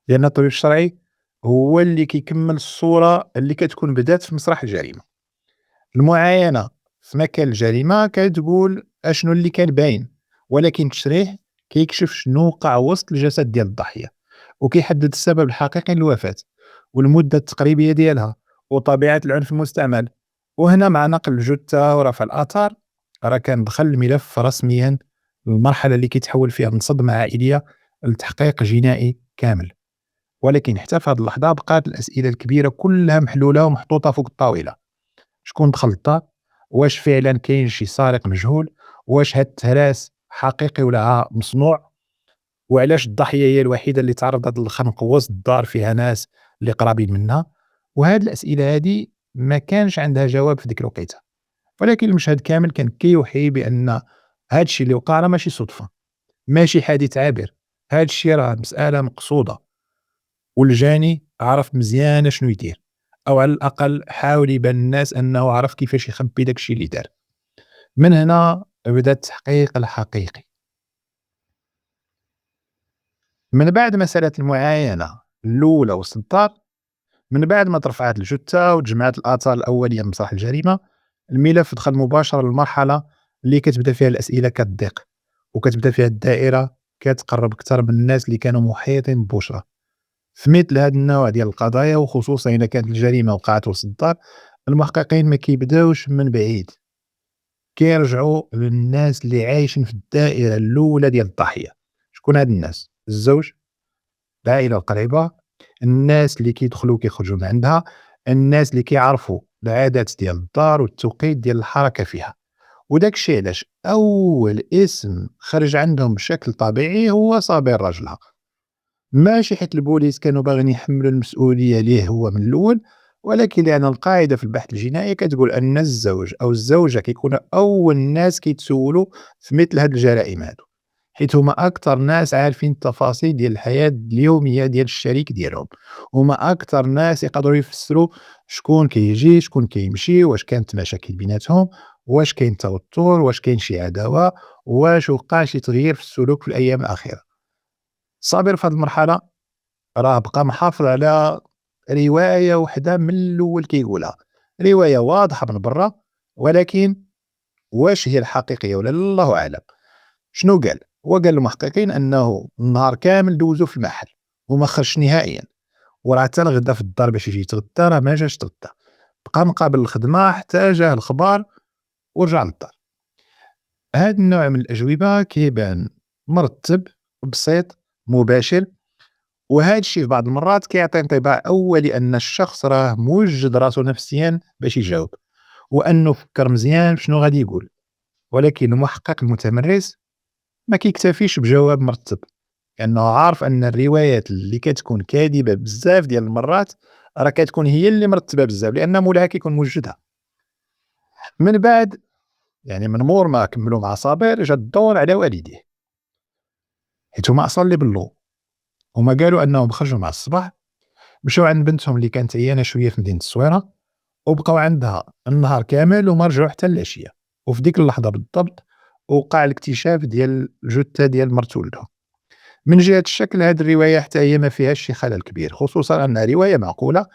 لأن الطبيب الشرعي هو اللي كيكمل الصورة اللي كتكون بدات في مسرح الجريمة. المعاينة في مكان الجريمة كتقول أشنو اللي كان باين، ولكن التشريح كيكشف شنو وقع وسط الجسد ديال الضحية، وكيحدد السبب الحقيقي للوفاة، والمدة التقريبية ديالها، وطبيعة العنف المستعمل. وهنا مع نقل الجثة ورفع الآثار راه كندخل الملف رسميًا للمرحلة اللي كيتحول فيها من صدمة عائلية لتحقيق جنائي كامل. ولكن حتى في هذه اللحظة بقات الأسئلة الكبيرة كلها محلولة ومحطوطة فوق الطاولة. شكون دخل للدار؟ واش فعلًا كاين شي سارق مجهول؟ واش هاد التراس حقيقي والّا مصنوع؟ وعلاش الضحية هي الوحيدة اللي تعرضت للخنق وسط الدار فيها ناس اللي قرابين منها؟ وهاد الأسئلة هادي ما كانش عندها جواب في ديك الوقيتة، ولكن المشهد كامل كان كيوحي بأن هاد الشي اللي وقع راه ماشي صدفة، ماشي حادث عابر، هاد الشي راه مسألة مقصودة، والجاني عرف مزيان أشنو يدير، أو على الأقل حاول يبان للناس أنه عرف كيفاش يخبي داك الشي اللي دار. من هنا بدا التحقيق الحقيقي. من بعد مسألة المعاينة الأولى وسط الدار، من بعد ما ترفعات الجثة وتجمعات الآثار الأولية من مسرح الجريمة، الملف دخل مباشرة للمرحلة اللي كتبدا فيها الأسئلة كتضيق، وكتبدا فيها الدائرة كتقرب أكثر من الناس اللي كانوا محيطين ببشرى. في مثل هذا النوع ديال القضايا، وخصوصا إذا كانت الجريمة وقعت وسط الدار، المحققين ما كيبداوش من بعيد، كيرجعوا للناس اللي عايشين في الدائرة الأولى ديال الضحية. شكون هاد الناس؟ الزوج، العائلة القريبة، الناس اللي كيدخلوا وكيخرجوا من عندها، الناس اللي كيعرفوا العادات ديال الدار والتوقيت ديال الحركة فيها. وداك الشي علاش أول اسم خرج عندهم بشكل طبيعي هو صابر راجلها، ماشي حيت البوليس كانوا باغيين يحملوا المسؤولية ليه هو من الأول، ولكن لأن القاعدة في البحث الجنائي كتقول أن الزوج أو الزوجة كيكونوا أول ناس كيتسولوا في مثل هاد الجرائم هادو، حيت هما أكتر ناس عارفين التفاصيل ديال الحياة اليومية ديال الشريك ديالهم، هما أكتر ناس يقدروا يفسروا شكون كيجي شكون كيمشي، واش كانت مشاكل بيناتهم، واش كاين توتر، واش كاين شي عداوة، واش وقع شي تغيير في السلوك في الأيام الأخيرة. صابر في هاد المرحلة راه بقى محافظ على رواية وحدة من الأول كيقولها، رواية واضحة من برا، ولكن واش هي الحقيقية ولا لا الله أعلم. شنو قال؟ هو قال للمحققين أنه النهار كامل دوزو في المحل وما خرجش نهائيًا، وراه حتى الغدا في الدار باش يجي يتغدى راه ما جاش يتغدى، بقى مقابل الخدمة حتى جاه الخبار ورجع للدار. هاد النوع من الأجوبة كيبان مرتب، بسيط، مباشر، وهذا الشيء في بعض المرات كيعطي انطباع أولي أن الشخص راه موجد راسو نفسيًا باش يجاوب، وأنه فكر مزيان في شنو غادي يقول، ولكن المحقق المتمرس ما كيكتفيش بجواب مرتب، لأنه عارف أن الروايات اللي كتكون كاذبة بزاف ديال المرات راه كتكون هي اللي مرتبة بزاف، لأن مولاها كيكون موجدها. من بعد يعني من مور ما كملوا مع صابر جا الدور على والديه، حيت هما أصلا اللي بلو، هما قالوا أنهم خرجوا مع الصباح مشاو عند بنتهم اللي كانت عيانة شوية في مدينة الصويرة، وبقاو عندها النهار كامل وما رجعوا حتى العشية، وفي ديك اللحظة بالضبط وقع الاكتشاف ديال الجثة ديال مرت ولدهم. من جهة الشكل هاد الرواية حتى هي ما فيهاش شي خلل كبير، خصوصًا أنها رواية معقولة،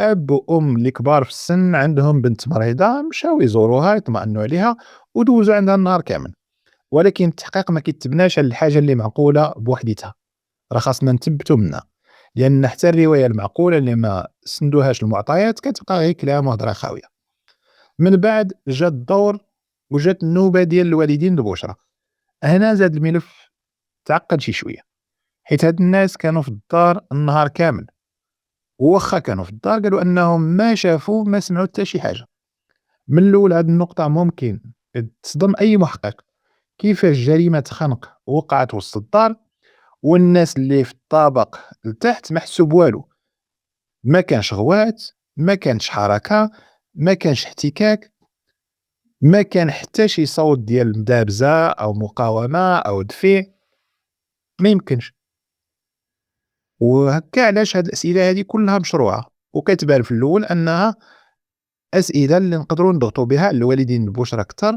أب وأم اللي كبار في السن عندهم بنت مريضة مشاو يزوروها يطمئنوا عليها ودوزوا عندها النهار كامل، ولكن التحقيق ما كيتبناش على الحاجة اللي معقولة بوحديتها، راه خاصنا نتبتوا منها، لأن حتى الرواية المعقولة اللي ما سندوهاش المعطيات كتبقى غير كلام وهضرة خاوية. من بعد جا الدور وجات النوبة ديال الوالدين البشرى، هنا زاد الملف تعقد شي شوية، حيت هاد الناس كانوا في الدار النهار كامل، وواخا كانوا في الدار قالوا أنهم ما شافوا ما سمعوا حتى شي حاجة. من الأول هاد النقطة ممكن تصدم أي محقق، كيفاش جريمة خنق وقعت وسط الدار والناس اللي في الطابق التحت ما حسوا بوالو، ما كانش غوات، ما كانش حركة، ما كانش احتكاك، ما كان حتى شي صوت ديال مدابزة أو مقاومة أو دفيع، ما يمكنش. وهكا علاش هاد الأسئلة هادي كلها مشروعة، وكتبان في الأول أنها أسئلة اللي نقدروا نضغطوا بها على الوالدين البشرى كتر،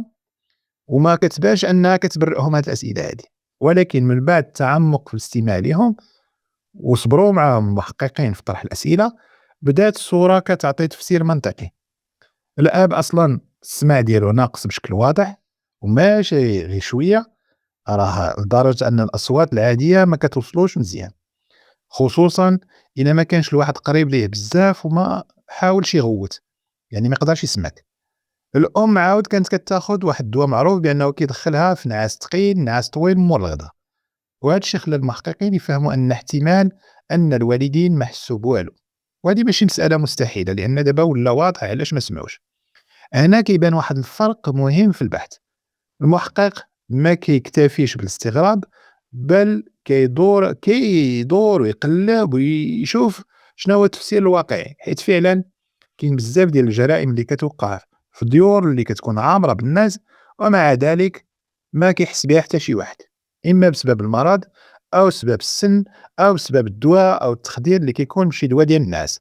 وما كتبانش أنها كتبرئهم هاد الأسئلة هادي، ولكن من بعد التعمق في الاستماع ليهم وصبروا معاهم المحققين في طرح الأسئلة، بدات الصورة كتعطي تفسير منطقي. الأب أصلًا السمع ديالو ناقص بشكل واضح وماشي غير شوية، راه لدرجة أن الأصوات العادية ما كتوصلوش مزيان، خصوصًا إلا ما كانش الواحد قريب ليه بزاف وما حاولش يغوت، يعني ما يقدرش يسمعك. الأم عاود كانت كتاخد واحد الدوا معروف بأنه كيدخلها في نعاس ثقيل نعاس طويل مور الغدا، وهذا الشيء خلى المحققين يفهموا أن احتمال أن الوالدين ما حسوا بوالو، وهذه ماشي مسألة مستحيلة لأن دابا ولا واضح علاش ما سمعوش. هنا كيبان واحد الفرق مهم في البحث، المحقق ما كيكتفيش بالاستغراب، بل كيدور ويقلب ويشوف شنو هو التفسير الواقعي، حيت فعلا كاين بزاف ديال الجرائم اللي كتوقع في الديور اللي كتكون عامرة بالناس ومع ذلك ما كيحس بها حتى شي واحد، إما بسبب المرض أو سبب السن أو بسبب الدواء أو التخدير اللي كيكون بشي دوا ديال النعاس،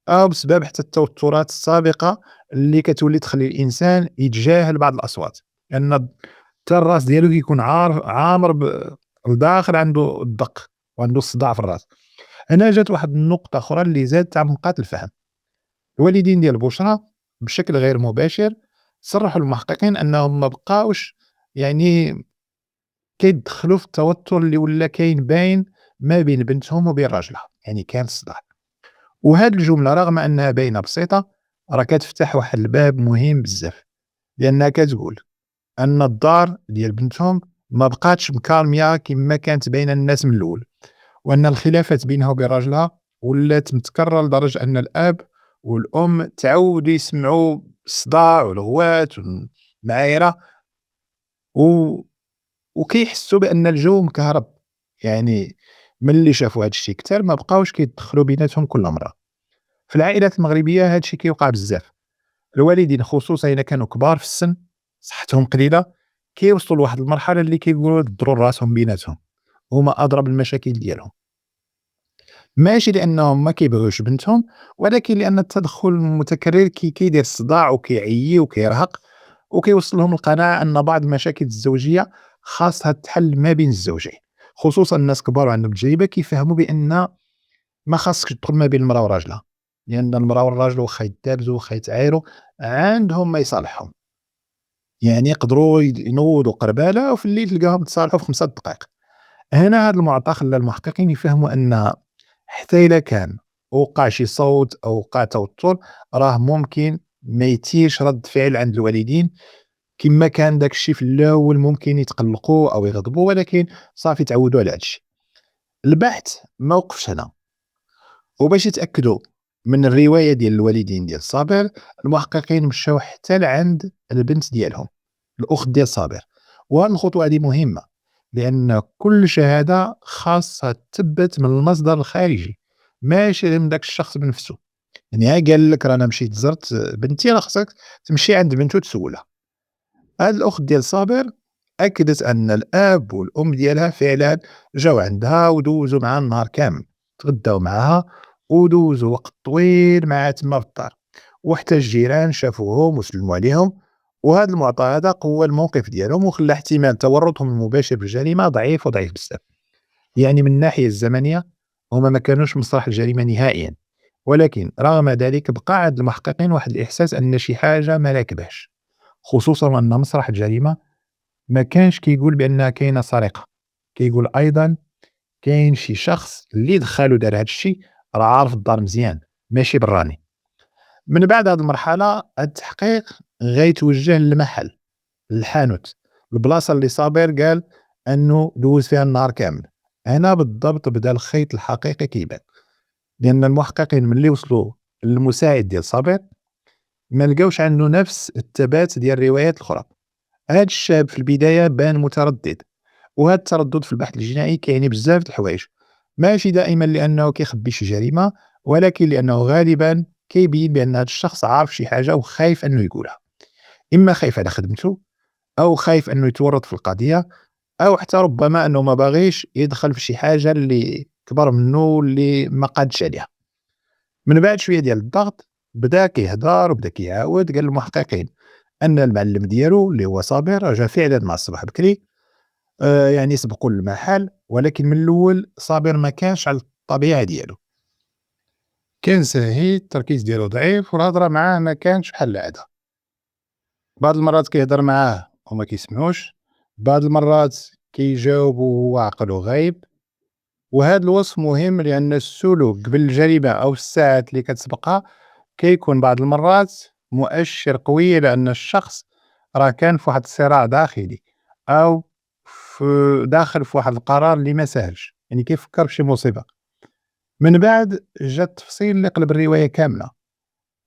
أو بسبب حتى التوترات السابقة اللي كتولي تخلي الإنسان يتجاهل بعض الأصوات، لأن حتى الراس ديالو كيكون عامر لداخل عنده الدق وعنده الصداع في الراس. هنا جات واحد النقطة أخرى اللي زادت تعمقات الفهم، الوالدين ديال بشرى بشكل غير مباشر صرحوا للمحققين أنهم ما بقاوش يعني كيدخلوا في التوتر اللي ولا كاين باين ما بين بنتهم وبين راجلها، يعني كان الصداع. وهاد الجملة رغم أنها باينة بسيطة راه كتفتح واحد الباب مهم بزاف، لأنها كتقول أن الدار ديال بنتهم ما بقاتش مكالمية كما كانت باينة للناس من الأول، وأن الخلافات بينها وبين راجلها ولات متكررة لدرجة أن الأب والأم تعودوا يسمعوا الصداع والغوات والمعايرة و وكيحسّوا بأن الجو مكهرب، يعني ملي شافوا هاد الشي كتر ما بقاوش كيتدخلوا بيناتهم كل مرة. في العائلات المغربية هاد الشي كيوقع بزاف، الوالدين خصوصًا إلا كانوا كبار في السن صحتهم قليلة، كيوصلوا لواحد المرحلة اللي كيقولوا ضروا راسهم بيناتهم، هُما أدرى بالمشاكل ديالهم، ماشي لأنهم ما كيبغيوش بنتهم، ولكن لأن التدخل المتكرر كيدير الصداع وكيعيي وكيرهق، وكيوصّلهم للقناعة أن بعض المشاكل الزوجية خاصها تحل ما بين الزوجين، خصوصًا الناس كبار وعندهم تجربة كيفهموا بأن ما خاصكش تدخل ما بين المرا وراجلها، لأن المرا والراجل واخا يتدابزوا واخا يتعايروا عندهم ما يصالحهم، يعني يقدروا ينوضوا قربالة وفي الليل تلقاهم تصالحوا في 5 دقايق. هنا هذا المعطى خلّى المحققين يفهموا أن حتى إلا كان وقع شي صوت أو وقع توتر، راه ممكن ما يتيش رد فعل عند الوالدين كما كان داك الشي في الأول ممكن يتقلقوا أو يغضبوا، ولكن صافي تعودوا على هاد الشي. البحث ما وقفش هنا. وباش يتأكدوا من الرواية ديال الوالدين ديال صابر، المحققين مشاو حتى لعند البنت ديالهم، الأخت ديال صابر، وهاد الخطوة هادي مهمة، لأن كل شهادة خاصها تثبت من المصدر الخارجي، ماشي غير من داك الشخص بنفسه، يعني ها قال لك راه أنا مشيت زرت بنتي راه خصك تمشي عند بنته تسولها. هاد الأخت ديال صابر أكدت أن الأب والأم ديالها فعلًا جاو عندها ودوزوا معاها النهار كامل، تغداو معاها ودوزوا وقت طويل معاها تما في الدار، وحتى الجيران شافوهم وسلموا عليهم، وهذا المعطى هذا قوى الموقف ديالهم وخلى احتمال تورطهم المباشر بالجريمة ضعيف وضعيف بزاف. يعني من الناحية الزمنية هما ما كانوش مسرح الجريمة نهائيًا، ولكن رغم ذلك بقى عند المحققين واحد الإحساس أن شي حاجة ما راكباش. خصوصًا وأن مسرح الجريمة ما كانش كيقول بأنها كاينة سرقة، كيقول أيضًا كاين شي شخص اللي دخّل ودار هاد الشي راه عارف الدار مزيان ماشي براني. من بعد هاد المرحلة التحقيق غيتوجه للمحل، للحانوت، البلاصة اللي صابر قال أنه دوز فيها النهار كامل. هنا بالضبط بدا الخيط الحقيقي كيبان، لأن المحققين ملي وصلوا للمساعد ديال صابر ما لقاوش عنده نفس الثبات ديال الروايات الأخرى. هاد الشاب في البداية بان متردد، وهذا التردد في البحث الجنائي كيعني بزاف د الحوايج، ماشي دائما لأنه كيخبي شي جريمة، ولكن لأنه غالبا كيبين بأن هذا الشخص عارف شي حاجة وخايف أنه يقولها، إما خايف على خدمته أو خايف أنه يتورط في القضية أو حتى ربما أنه ما باغيش يدخل في شي حاجة اللي كبر منه واللي ما قادش عليها. من بعد شوية ديال الضغط بدا كيهضر وبدا كيعاود، قال للمحققين أن المعلم ديالو اللي هو صابر جا فعلا مع الصباح بكري، يعني سبقوا للمحل، ولكن من الأول صابر ما كانش على الطبيعة ديالو، كان ساهي، التركيز ديالو ضعيف، والهضرة معاه ما كانتش بحال العادة، بعض المرات كيهضر معاه وما كيسمعوش، بعض المرات كيجاوب وهو عقلو غايب. وهذا الوصف مهم لأن السلوك قبل الجريمة أو الساعات اللي كتسبقها كيكون بعض المرات مؤشر قوي على أن الشخص راه كان في واحد الصراع داخلي أو داخل في واحد القرار اللي ما ساهلش، يعني كيفكر في شي مصيبة. من بعد جا التفصيل اللي قلب الرواية كاملة.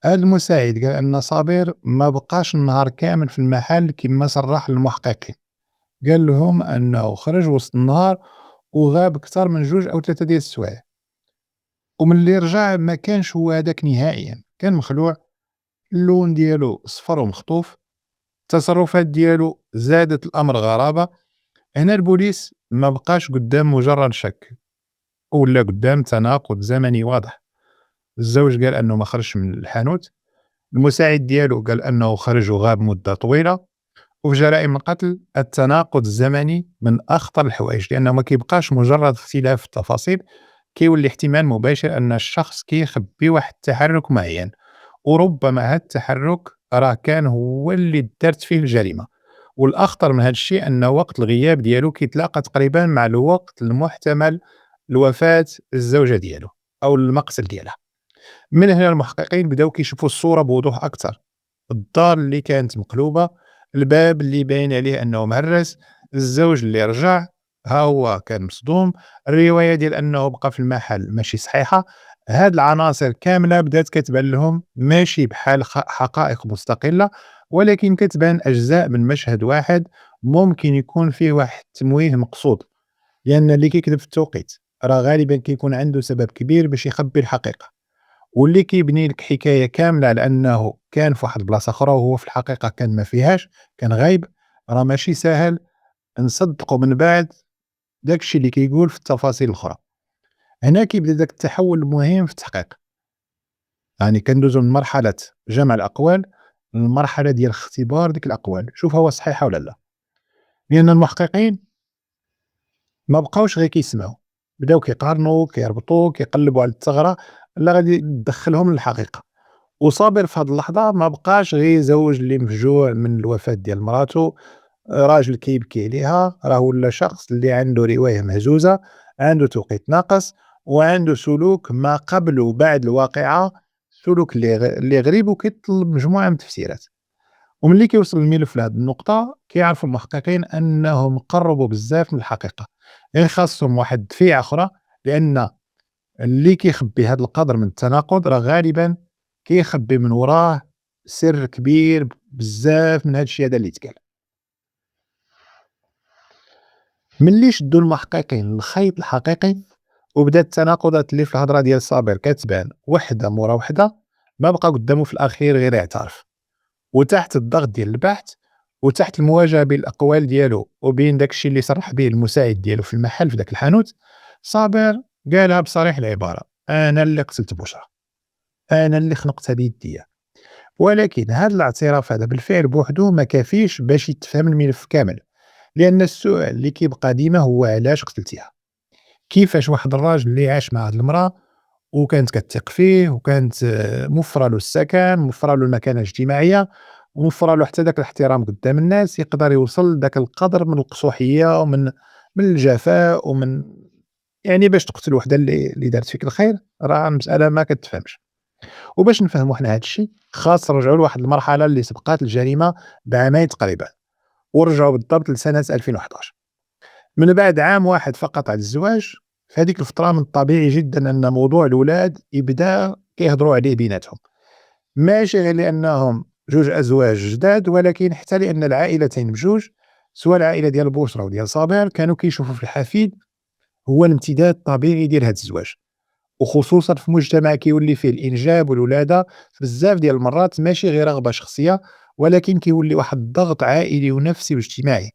هذا المساعد قال أن صابر ما بقاش النهار كامل في المحل كما صرح للمحققين، قال لهم أنه خرج وسط النهار وغاب أكثر من 2 أو 3 ديال السوايع، وملي رجع ما كانش هو هذاك نهائيًا، كان مخلوع، اللون ديالو صفر ومخطوف، التصرفات ديالو زادت الأمر غرابة. هنا البوليس ما بقاش قدام مجرد شك، ولا قدام تناقض زمني واضح. الزوج قال أنه ما خرجش من الحانوت، المساعد ديالو قال أنه خرج وغاب مدة طويلة، وفي جرائم القتل التناقض الزمني من أخطر الحوايج، لأنه ما كيبقاش مجرد اختلاف في التفاصيل، كيولي احتمال مباشر أن الشخص كيخبي واحد التحرك معين، وربما هذا التحرك راه كان هو اللي دارت فيه الجريمة. والأخطر من هذا الشيء أن وقت الغياب ديالو كيتلاقى تقريبا مع الوقت المحتمل لوفاة الزوجة ديالو أو المقتل ديالها. من هنا المحققين بداو كيشوفوا الصورة بوضوح أكثر، الدار اللي كانت مقلوبة، الباب اللي باين عليه أنه مهرس، الزوج اللي رجع ها هو كان مصدوم، الرواية ديال أنه بقى في المحل ماشي صحيحة. هاد العناصر كاملة بدات كتبان لهم ماشي بحال حقائق مستقلة، ولكن كتبان أجزاء من مشهد واحد، ممكن يكون فيه واحد التمويه مقصود، لأن اللي كيكذب في التوقيت راه غالبًا كيكون عنده سبب كبير باش يخبي الحقيقة، واللي كيبني لك حكاية كاملة على أنه كان في واحد البلاصة أخرى وهو في الحقيقة كان ما فيهاش، كان غايب، راه ماشي ساهل نصدقوا من بعد داك الشي اللي كيقول في التفاصيل الأخرى. هنا كيبدا داك التحول المهم في التحقيق، يعني كندوزو من مرحلة جمع الأقوال للمرحلة ديال اختبار ديك الأقوال، شوفها واش صحيحة والّا لا، لأن المحققين ما بقاوش غير كيسمعوا، بداو كيقارنوا، كيربطوا، كيقلبوا على الثغرة اللي غادي تدخّلهم للحقيقة. وصابر في هاد اللحظة ما بقاش غير زوج اللي مفجوع من الوفاة ديال مراتو، راجل كيبكي عليها، راه ولا شخص اللي عنده رواية مهزوزة، عنده توقيت ناقص، وعنده سلوك ما قبل وبعد الواقعة، سلوك اللي غريب وكيتطلب مجموعة من التفسيرات. وملي كيوصل الملف لهاد النقطة كيعرفوا المحققين أنهم قربوا بزاف من الحقيقة، غير خاصهم واحد الدفيعة أخرى، لأن اللي كيخبي هاد القدر من التناقض راه غالبًا كيخبي من وراه سر كبير بزاف من هاد الشي هذا اللي تقال. ملي شدوا المحققين للخيط الحقيقي وبدات التناقضات اللي في الهضرة ديال صابر كتبان وحدة مورا وحدة، ما بقى قدامه في الأخير غير يعترف. وتحت الضغط ديال البحث وتحت المواجهة بين الأقوال ديالو وبين داك الشي اللي صرح به المساعد ديالو في المحل في داك الحانوت، صابر قالها بصريح العبارة: أنا اللي قتلت بشرى، أنا اللي خنقتها بيديا. ولكن هذا الاعتراف هذا بالفعل بوحدو ما كافيش باش يتفهم الملف كامل، لأن السؤال اللي كيبقى ديما هو علاش قتلتيها؟ كيفاش واحد الراجل اللي عاش مع هاد المرأة وكانت كتثق فيه وكانت موفرة له السكن، موفرة له المكانة الاجتماعية، وموفرة له حتى داك الاحترام قدام الناس، يقدر يوصل لداك القدر من القسوحية ومن الجفاء يعني باش تقتل وحدة اللي دارت فيك الخير، راه المسألة ما كتفهمش. وباش نفهموا حنا هاد الشي خاص نرجعوا لواحد المرحلة اللي سبقات الجريمة بعامين تقريبًا، ونرجعوا بالضبط لسنة 2011. من بعد عام واحد فقط على الزواج، في هذيك الفترة من الطبيعي جدًا أن موضوع الولاد يبدا كيهضروا عليه بيناتهم، ماشي غير لأنهم جوج أزواج جداد، ولكن حتى لأن العائلتين بجوج، سوا العائلة ديال بوشرى وديال صابر، كانوا كيشوفوا في الحفيد هو الامتداد الطبيعي ديال هذا الزواج، وخصوصًا في مجتمع كيولي فيه الإنجاب والولادة في بزاف ديال المرات ماشي غير رغبة شخصية، ولكن كيولي واحد الضغط عائلي ونفسي واجتماعي.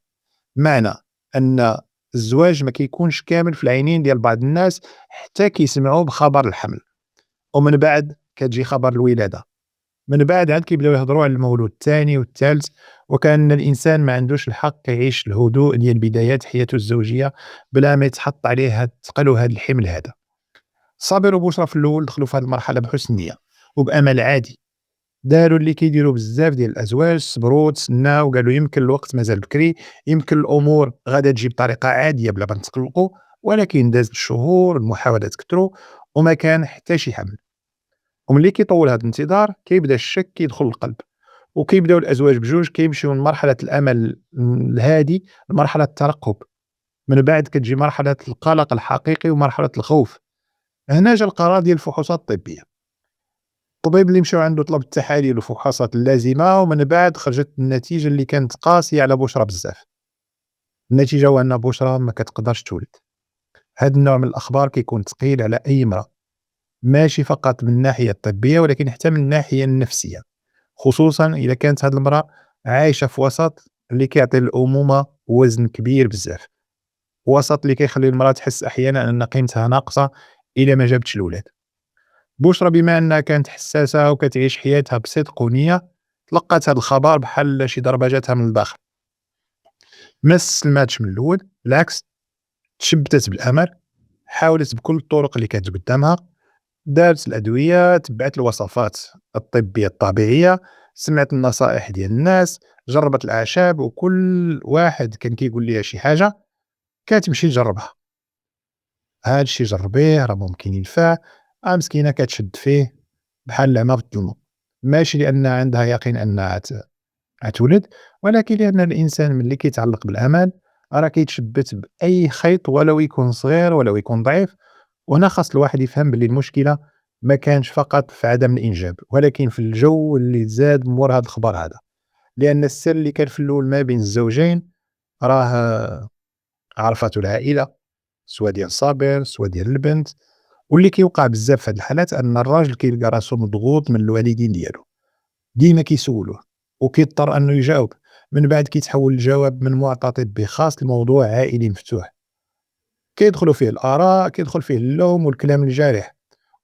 بمعنى أن الزواج ما كيكونش كامل في العينين ديال بعض الناس حتى كيسمعوا بخبر الحمل، ومن بعد كتجي خبر الولادة، من بعد عاد كيبداو يهضروا على المولود الثاني والثالث، وكأن الإنسان ما عندوش الحق يعيش الهدوء ديال بدايات حياته الزوجية بلا ما يتحط عليه هاد الثقل وهاد الحمل هذا. صابر وبشرى في الأول دخلوا في هاد المرحلة بحسن نية وبأمل عادي، داروا اللي كيديروا بزاف ديال الأزواج، صبروا تسناو قالوا يمكن الوقت مازال بكري، يمكن الأمور غادا تجي بطريقة عادية بلا ما نتقلقوا، ولكن دازت الشهور، المحاولات كتروا وما كان حتى شي حمل. وملي كيطول هذا الانتظار كيبدا الشك كيدخل القلب، وكيبداو الأزواج بجوج كيمشيو من مرحلة الأمل الهادي لمرحلة الترقب، من بعد كتجي مرحلة القلق الحقيقي ومرحلة الخوف. هنا جا القرار ديال الفحوصات الطبية، الطبيب اللي مشاو عنده طلب التحاليل والفحوصات اللازمة، ومن بعد خرجت النتيجة اللي كانت قاسية على بشرى بزاف. النتيجة هو أن بشرى ما كتقدرش تولد. هاد النوع من الأخبار كيكون ثقيل على أي امرأة، ماشي فقط من الناحية الطبية ولكن حتى من الناحية النفسية، خصوصًا إذا كانت هاد المرأة عايشة في وسط اللي كيعطي للأمومة وزن كبير بزاف، وسط اللي كيخلي المرأة تحس أحيانًا أن قيمتها ناقصة إلا ما جابتش الولاد. بشرى بما أنها كانت حساسة وكتعيش حياتها بصدق ونية، تلقات هاد الخبر بحال شي ضربة جاتها من الداخل، ما استسلماتش من الأول، بالعكس تشبتات بالأمل، حاولت بكل الطرق اللي كانت قدامها، دارت الأدوية، تبعت الوصفات الطبية الطبيعية، سمعت النصائح ديال الناس، جربت الأعشاب، وكل واحد كان كيقول ليها شي حاجة كتمشي تجربها. هاد الشي جربيه راه ممكن ينفع، مسكينة كتشد فيه بحال العمى في الظلمة، ماشي لأن عندها يقين أنها غتولد، ولكن لأن الإنسان ملي كيتعلق بالأمل راه كيتشبت بأي خيط ولو يكون صغير ولو يكون ضعيف. وهنا خاص الواحد يفهم بلي المشكلة ما كانش فقط في عدم الإنجاب، ولكن في الجو اللي زاد مور هذا الخبر هذا، لأن السر اللي كان في الأول ما بين الزوجين راه عرفاتو العائلة، سوا ديال صابر سوا ديال البنت. واللي كيوقع بزاف في هاد الحالات أن الراجل كيلقى راسو مضغوط من الوالدين ديالو، ديما كيسولوه وكيضطر أنه يجاوب، من بعد كيتحول الجواب من معترض بخاص لموضوع عائلي مفتوح، كيدخلوا فيه الآراء، كيدخل فيه اللوم والكلام الجارح،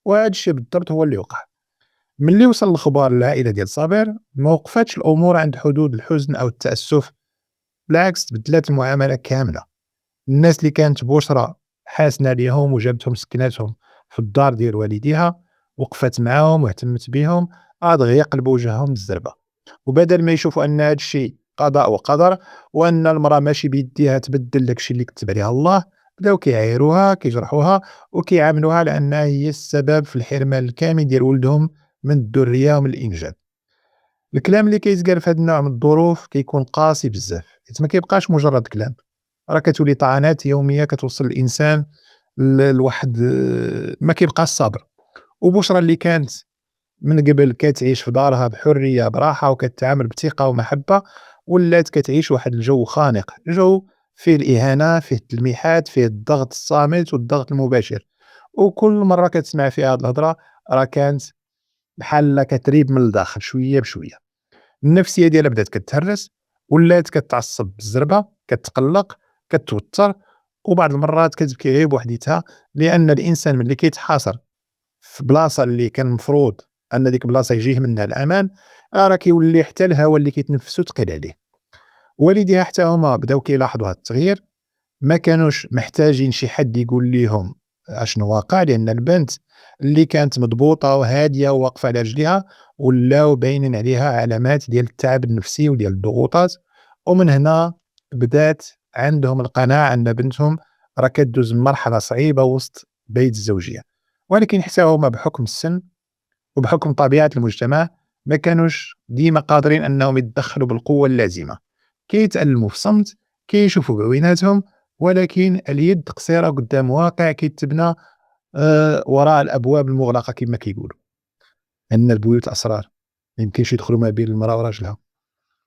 وهاد الشي بالضبط هو اللي وقع. ملي وصل الخبر للعائلة ديال صابر ما وقفاتش الأمور عند حدود الحزن أو التأسف، بالعكس تبدلات المعاملة كاملة. الناس اللي كانت بشرى حاسنة ليهم وجابتهم سكناتهم في الدار ديال والديها، وقفات معاهم واهتمت بيهم، دغيا قلبوا وجههم بالزربة. وبدل ما يشوفوا أن هاد الشي قضاء وقدر وأن المرأة ماشي بيديها تبدل داكشي اللي كتب عليها الله، بداو كيعايروها كيجرحوها وكيعاملوها على أنها هي السبب في الحرمان الكامل ديال ولدهم من الذرية ومن الإنجاب. الكلام اللي كيتقال في هاد النوع من الظروف كيكون قاسي بزاف، حيت ما كيبقاش مجرد كلام، راه كتولي طعنات يومية كتوصل الإنسان لواحد ما كيبقاش صابر. وبشرى اللي كانت من قبل كتعيش في دارها بحرية براحة وكتعامل بثقة ومحبة، ولات كتعيش واحد الجو خانق، جو فيه الإهانة، فيه التلميحات، فيه الضغط الصامت والضغط المباشر. وكل مرة كتسمع فيها هاد الهضرة راه كانت بحال كتريب من الداخل شوية بشوية. النفسية ديالها بدات كتهرس، ولات كتعصب بالزربة، كتقلق، كتوتر، وبعض المرات كتبكي غير بوحديتها، لأن الإنسان ملي كيتحاصر في بلاصة اللي كان المفروض أن ديك البلاصة يجيه منها الأمان، راه كيولي حتى الهوا اللي كيتنفسو ثقيل عليه. والديها حتى هما بداو كيلاحظوا هاد التغيير، ما كانوش محتاجين شي حد يقول ليهم أشنو واقع، لأن البنت اللي كانت مضبوطة وهادية وواقفة على رجليها ولاو باينين عليها علامات ديال التعب النفسي وديال الضغوطات. ومن هنا بدات عندهم القناعة أن بنتهم راه كدوز مرحلة صعيبة وسط بيت الزوجية. ولكن حتى هما بحكم السن وبحكم طبيعة المجتمع ما كانوش ديما قادرين أنهم يتدخلوا بالقوة اللازمة، كيتألموا في صمت، كيشوفوا بعويناتهم، ولكن اليد قصيرة قدام واقع كيتبنى وراء الأبواب المغلقة كما كيقولوا، أن البيوت أسرار، ما يمكنش يدخلوا ما بين المرأة وراجلها،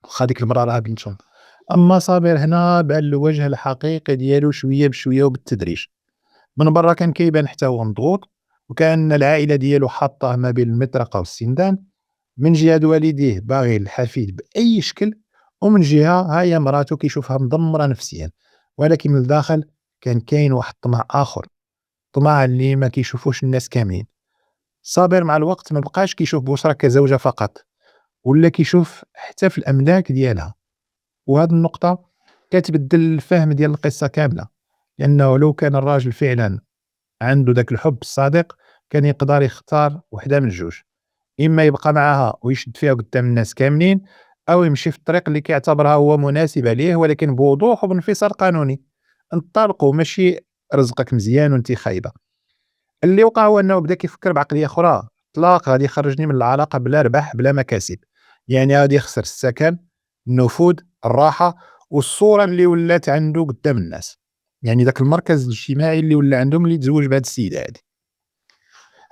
واخا ديك المرأة راها بنتهم. أما صابر هنا بان له الوجه الحقيقي ديالو شوية بشوية وبالتدريج. من برا كان كيبان حتى هو مضغوط، وكأن العائلة ديالو حاطاه ما بين المطرقة والسندان، من جهة والديه باغي الحفيد بأي شكل، ومن جهة ها هي مراتو كيشوفها مدمرة نفسيًا. ولكن من الداخل كان كاين واحد الطمع آخر، طمع اللي ما كيشوفوش الناس كاملين. صابر مع الوقت ما بقاش كيشوف بشرى كزوجة فقط، ولا كيشوف حتى في الأملاك ديالها. وهاد النقطة كتبدل الفهم ديال القصة كاملة، لأنه لو كان الراجل فعلًا عنده داك الحب الصادق كان يقدر يختار وحدة من الجوج، إما يبقى معاها ويشد فيها قدام الناس كاملين، أو يمشي في الطريق اللي كيعتبرها هو مناسبة ليه ولكن بوضوح وبانفصال قانوني. انطلقوا ماشي رزقك مزيان وانت خايبة. اللي وقع هو أنه بدا كيفكر بعقلية أخرى، إطلاق غادي يخرجني من العلاقة بلا ربح بلا مكاسب، يعني غادي يخسر السكن، النفوذ، الراحة، والصورة اللي ولات عنده قدام الناس، يعني داك المركز الاجتماعي اللي ولا عنده ملي تزوج بهاد السيدة هادي.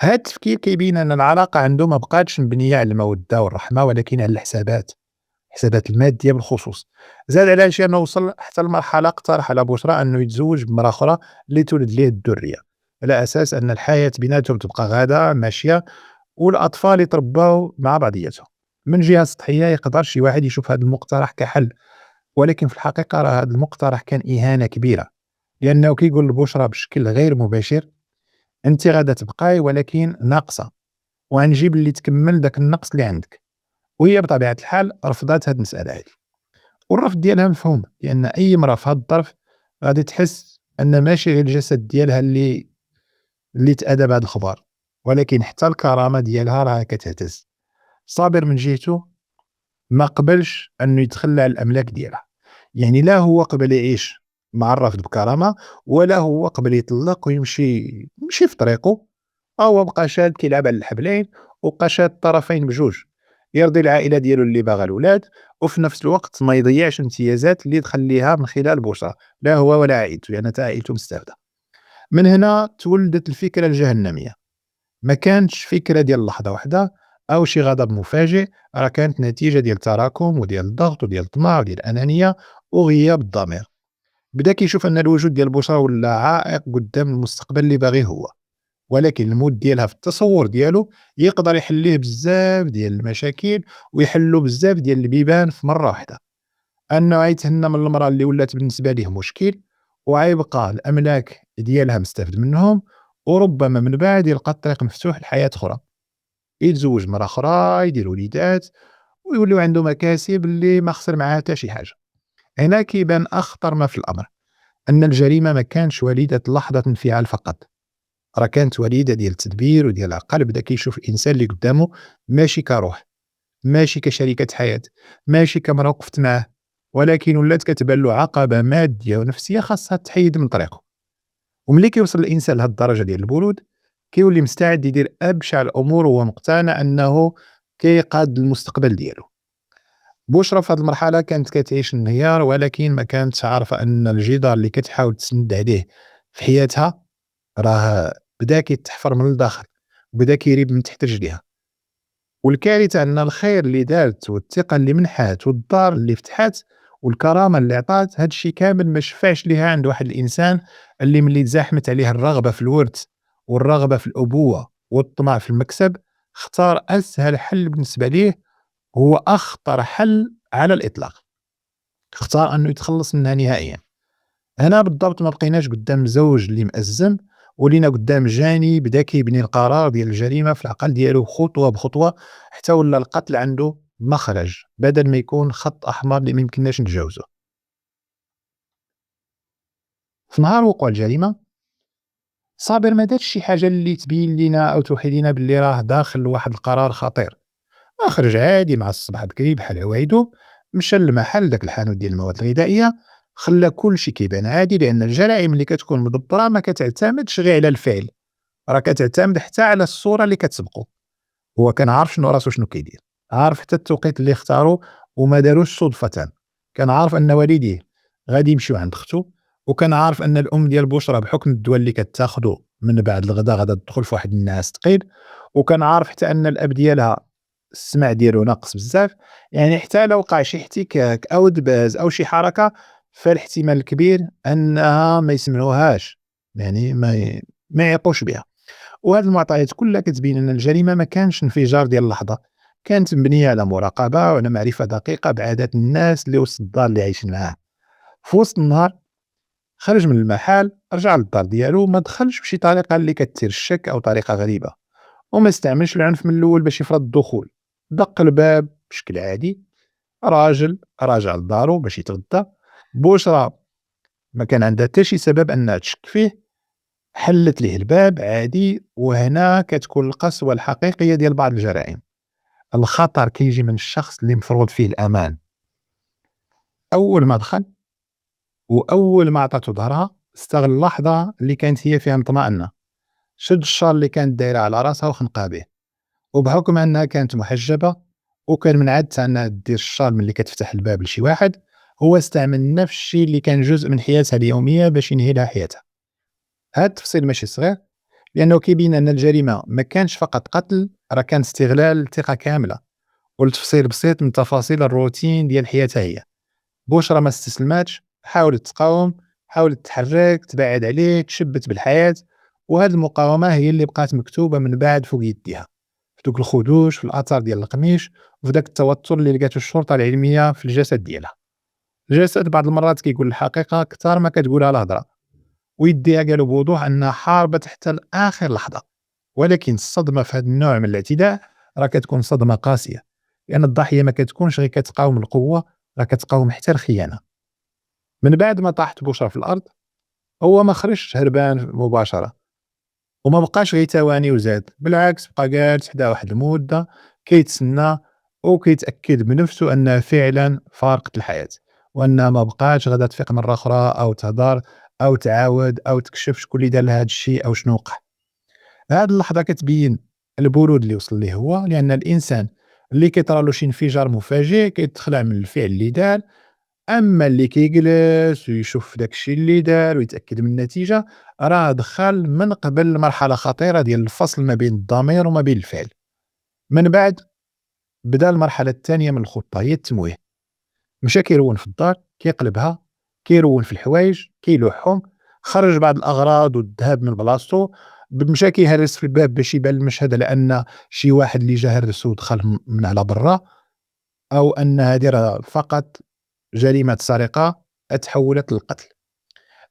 هاد التفكير كيبين أن العلاقة عنده ما بقاتش مبنية على المودة والرحمة ولكن على الحسابات، الحسابات المادية بالخصوص. زاد على هادشي أنه وصل حتى لمرحلة اقترح على بشرى أنه يتزوج بامرأة أخرى اللي تولد ليه الذرية، على أساس أن الحياة بيناتهم تبقى غادة ماشية والأطفال يترباو مع بعضياتهم. من جهة سطحية يقدر شي واحد يشوف هذا المقترح كحل، ولكن في الحقيقة راه هذا المقترح كان إهانة كبيرة، لأنه كيقول لبشرى بشكل غير مباشر أنتِ غادا تبقاي ولكن ناقصة، وغنجيب اللي تكمّل داك النقص اللي عندك. وهي بطبيعة الحال رفضات هاد المسألة هادي، والرفض ديالها مفهوم، لأن أي امرأة في هاد الظرف غادي تحس أن ماشي غير الجسد ديالها اللي تأذى بهاد الخبر، ولكن حتى الكرامة ديالها راها كتهتز. صابر من جهته ما قبلش أنه يتخلى على الأملاك ديالها، يعني لا هو قبل يعيش مع الرفض بكرامة، ولا هو قبل يطلّق يمشي في طريقه، هو بقى شاد كيلعب على الحبلين، وبقى شاد الطرفين بجوج، يرضي العائلة ديالو اللي باغا الولاد، وفي نفس الوقت ما يضيّعش الامتيازات اللي دخل ليها من خلال بوسة، لا هو ولا عائلته، لأن حتى عائلته مستافدة. من هنا تولدت الفكرة الجهنمية، ما كانتش فكرة ديال لحظة واحدة أو شي غضب مفاجئ، راه كانت نتيجة ديال تراكم وديال الضغط وديال الطمع وديال الأنانية وغياب الضمير. بدا كيشوف أن الوجود ديال البشرة ولا عائق قدام المستقبل اللي باغيه هو، ولكن الموت ديالها في التصور ديالو يقدر يحل ليه بزاف ديال المشاكل ويحلّوا بزاف ديال البيبان في مرة واحدة. أنه غيتهنى من المرأة اللي ولات بالنسبة ليه مشكل، وغيبقى الأملاك ديالها مستافد منهم، وربما من بعد يلقى الطريق مفتوح لحياة أخرى، يتزوج مرة أخرى، يدير وليدات، ويوليو عنده مكاسب اللي ما خسر معاها حتى شي حاجة. هنا كيبان أخطر ما في الأمر، أن الجريمة ما كانش وليدة لحظة انفعال فقط، راه كانت وليدة ديال التدبير وديال العقل. بدا كيشوف الإنسان اللي قدامه ماشي كروح، ماشي كشريكة حياة، ماشي كامرأة وقفت معاه، ولكن ولات كتبان له عقبة مادية ونفسية خاصها تحيد من طريقه. وملي كيوصل الإنسان لهاد الدرجة ديال البرود، كيولي مستعد يدير أبشع الأمور وهو مقتنع أنه كيقاد المستقبل ديالو. بشرى في هاد المرحلة كانت كتعيش الانهيار، ولكن ما كانتش عارفة أن الجدار اللي كتحاول تسند عليه في حياتها راه بدا كيتحفر من الداخل، وبدا كيريب من تحت رجليها. والكارثة أن الخير اللي دارت والثقة اللي منحات والدار اللي فتحات والكرامة اللي عطات، هاد الشي كامل ما شفعش ليها عند واحد الإنسان اللي ملي تزاحمت عليه الرغبة في الورث والرغبة في الأبوة والطمع في المكسب، اختار أسهل حل بالنسبة ليه، هو أخطر حل على الإطلاق، اختار أنه يتخلص منها نهائيًا. هنا بالضبط ما بقيناش قدام زوج اللي مأزم، ولينا قدام جاني بدا كيبني القرار ديال الجريمة في العقل ديالو خطوة بخطوة، حتى ولا القتل عنده مخرج بدل ما يكون خط أحمر اللي ما يمكنناش نتجاوزه. في نهار وقوع الجريمة، صابر ما دارش شي حاجة اللي تبين لينا أو توحي لينا باللي راه داخل لواحد القرار خطير. خرج عادي مع الصباح بكري بحال عوايدو، مشى للمحل داك الحانوت ديال المواد الغذائية، خلى كلشي كيبان عادي، لأن الجرائم اللي كتكون مدبرة ما كتعتمدش غير على الفعل، راه كتعتمد حتى على الصورة اللي كتسبقو. هو كان عارف شنو راسو شنو كيدير، عارف حتى التوقيت اللي اختارو وما داروش صدفةً، كان عارف أن والديه غادي يمشيو عند ختو، وكان عارف أن الأم ديال بشرى بحكم الدوا اللي كتاخدو من بعد الغدا غادا تدخل في واحد النعاس ثقيل، وكان عارف حتى أن الأب ديالها السمع ديالو ناقص بزاف، يعني حتى لو وقع شي احتكاك أو دباز أو شي حركة فالاحتمال الكبير أنها ما يسمعوهاش، يعني ما يعيقوش بها. وهاد المعطيات كلها كتبين أن الجريمة ما كانش انفجار ديال اللحظة، كانت مبنية على مراقبة وعلى معرفة دقيقة بعادات الناس اللي وسط الدار اللي عايشين معاه. في وسط النهار خرج من المحل، رجع للدار ديالو، ما دخلش بشي طريقة اللي كتثير الشك أو طريقة غريبة، وما استعملش العنف من الأول باش يفرض الدخول. دق الباب بشكل عادي، راجل راجع لدارو باش يتغدى، بشرى ما كان عندها حتى شي سبب أنها تشك فيه، حلّت ليه الباب عادي. وهنا كتكون القسوة الحقيقية ديال بعض الجرائم. الخطر كيجي من الشخص اللي مفروض فيه الأمان. أول ما دخل وأول ما عطاتو ضهرها، استغل اللحظة اللي كانت هي فيها مطمئنة، شد الشال اللي كانت دايرة على راسها وخنقها به، وبحكم أنها كانت محجبة وكان من عادتها أنها دير الشال ملي كتفتح الباب لشي واحد، هو استعمل نفس الشي اللي كان جزء من حياتها اليومية باش ينهي لها حياتها. هاد التفصيل ماشي صغير، لأنه كيبين أن الجريمة ما كانش فقط قتل، راه كان استغلال الثقة كاملة، والتفصيل بسيط من تفاصيل الروتين ديال حياتها هي. بشرى ما استسلماتش، حاولت تقاوم، حاولت تحرك، تبعد عليه، تشبت بالحياة، وهاد المقاومة هي اللي بقات مكتوبة من بعد فوق يديها، في دوك الخدوش، في الآثار ديال القميش، وفي داك التوتر اللي لقاتو الشرطة العلمية في الجسد ديالها. الجسد بعض المرات كيقول الحقيقة أكثر ما كتقولها الهضرة، ويديها قالوا بوضوح أنها حاربت حتى لآخر لحظة. ولكن الصدمة في هذا النوع من الاعتداء راه كتكون صدمة قاسية، لأن الضحية ما كتكونش غير كتقاوم القوة، راه كتقاوم حتى الخيانة. من بعد ما طاحت بشرى في الأرض، هو ما خرجش هربان مباشرة، وما بقاش غير يتواني وزاد، بالعكس بقى جالس حدا واحد المدة كيتسنى وكيتأكد بنفسه أنها فعلا فارقة الحياة، وأنها ما بقاش غادا تفيق مرة أخرى أو تهضر أو تعاود أو تكشف شكون اللي دار لها هاد الشي أو شنو وقع. هاد اللحظة كتبين البرود اللي وصل ليه هو، لأن الإنسان اللي كيطرالو شي انفجار مفاجئ كيتخلع من الفعل اللي دار، أما اللي كيجلس ويشوف داك الشي اللي دار ويتأكد من النتيجة، راه دخل من قبل مرحلة خطيرة ديال الفصل ما بين الضمير وما بين الفعل. من بعد بدا المرحلة الثانية من الخطة، هي التمويه. مشى كيرون في الدار، كيقلبها، كيرون في الحوايج، كيلوحهم، خرج بعض الأغراض والذهب من بلاصتو، مشى كيهرس في الباب باش يبان المشهد على أن شي واحد اللي جا هرس ودخل من على برا، أو أن هذه راه فقط جريمة سرقة تحولت للقتل.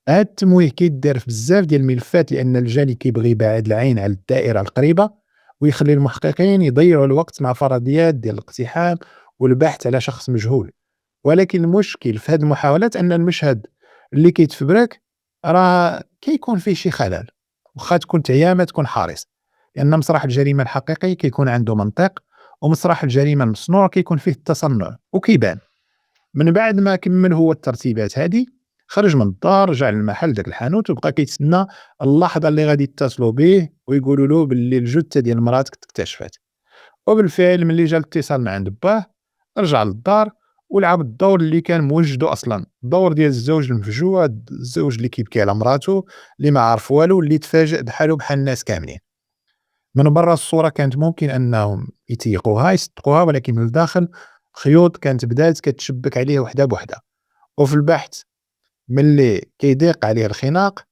هاد التمويه كيدار في بزاف ديال الملفات لأن الجاني كيبغي يبعد العين على الدائرة القريبة، ويخلي المحققين يضيعوا الوقت مع فرضيات ديال الاقتحام والبحث على شخص مجهول. ولكن المشكل في هاد المحاولات أن المشهد اللي كيتفبرك راه كيكون فيه شي خلل، واخا تكون تعيا ما تكون حريص، لأن مسرح الجريمة الحقيقي كيكون عنده منطق، ومسرح الجريمة المصنوع كيكون فيه التصنع وكيبان. من بعد ما كمل هو الترتيبات هادي، خرج من الدار، رجع للمحل داك الحانوت، وبقى كيتسنى اللحظة اللي غادي يتصلوا به ويقولوا له باللي الجثة ديال مراتك اكتشفات. وبالفعل ملي جا الاتصال من عند باه، رجع للدار ولعب الدور اللي كان موجدو أصلا، الدور ديال الزوج المفجوع، الزوج اللي كيبكي على مراتو اللي ما عارف والو، اللي تفاجأ بحالو بحال الناس كاملين. من برا الصورة كانت ممكن أنهم يتيقوها يصدقوها، ولكن من الداخل خيوط كانت بدات كتشبك عليه وحدة بوحدة. وفي البحث ملي كيضيق عليه الخناق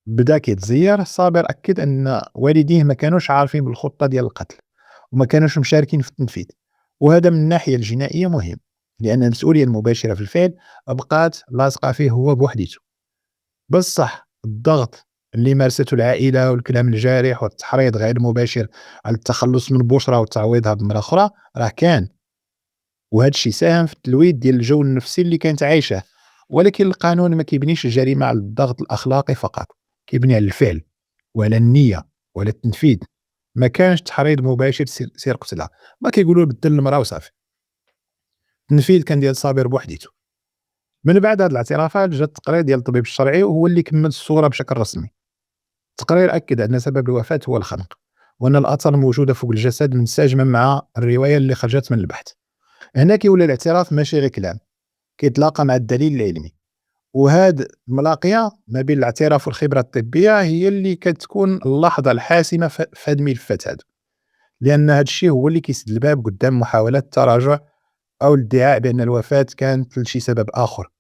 بدا كيتزير، صابر أكد أن والديه ما كانوش عارفين بالخطة ديال القتل، وما كانوش مشاركين في التنفيذ. وهذا من الناحية الجنائية مهم، لأن المسؤولية المباشرة في الفعل بقات لاصقة فيه هو بوحديته. بصح الضغط اللي مارسته العائلة والكلام الجارح والتحريض غير المباشر على التخلص من بشرى وتعويضها بمرة أخرى راه كان، وهذا الشيء ساهم في التلويث ديال الجو النفسي اللي كانت عايشه. ولكن القانون ما كيبنيش الجريمة على الضغط الأخلاقي فقط، كيبني على الفعل وعلى النية وعلى التنفيذ. ما كانش تحريض مباشر سير قتلها، ما كيقولوا بدل المرأة وصافي. التنفيذ كان ديال صابر بوحديته. من بعد هاد الاعترافات جا التقرير ديال الطبيب الشرعي، وهو اللي كمل الصورة بشكل رسمي. التقرير أكد أن سبب الوفاة هو الخنق، وأن الآثار الموجودة فوق الجسد منسجمة مع الرواية اللي خرجت من البحث. هنا كيولي الاعتراف ماشي غير كلام، كيتلاقى مع الدليل العلمي. وهاد الملاقية ما بين الاعتراف والخبرة الطبية هي اللي كتكون اللحظة الحاسمة في هاد الملفات هادو، لأن هاد الشيء هو اللي كيسد الباب قدام محاولات التراجع أو الادعاء بأن الوفاة كانت لشي سبب آخر،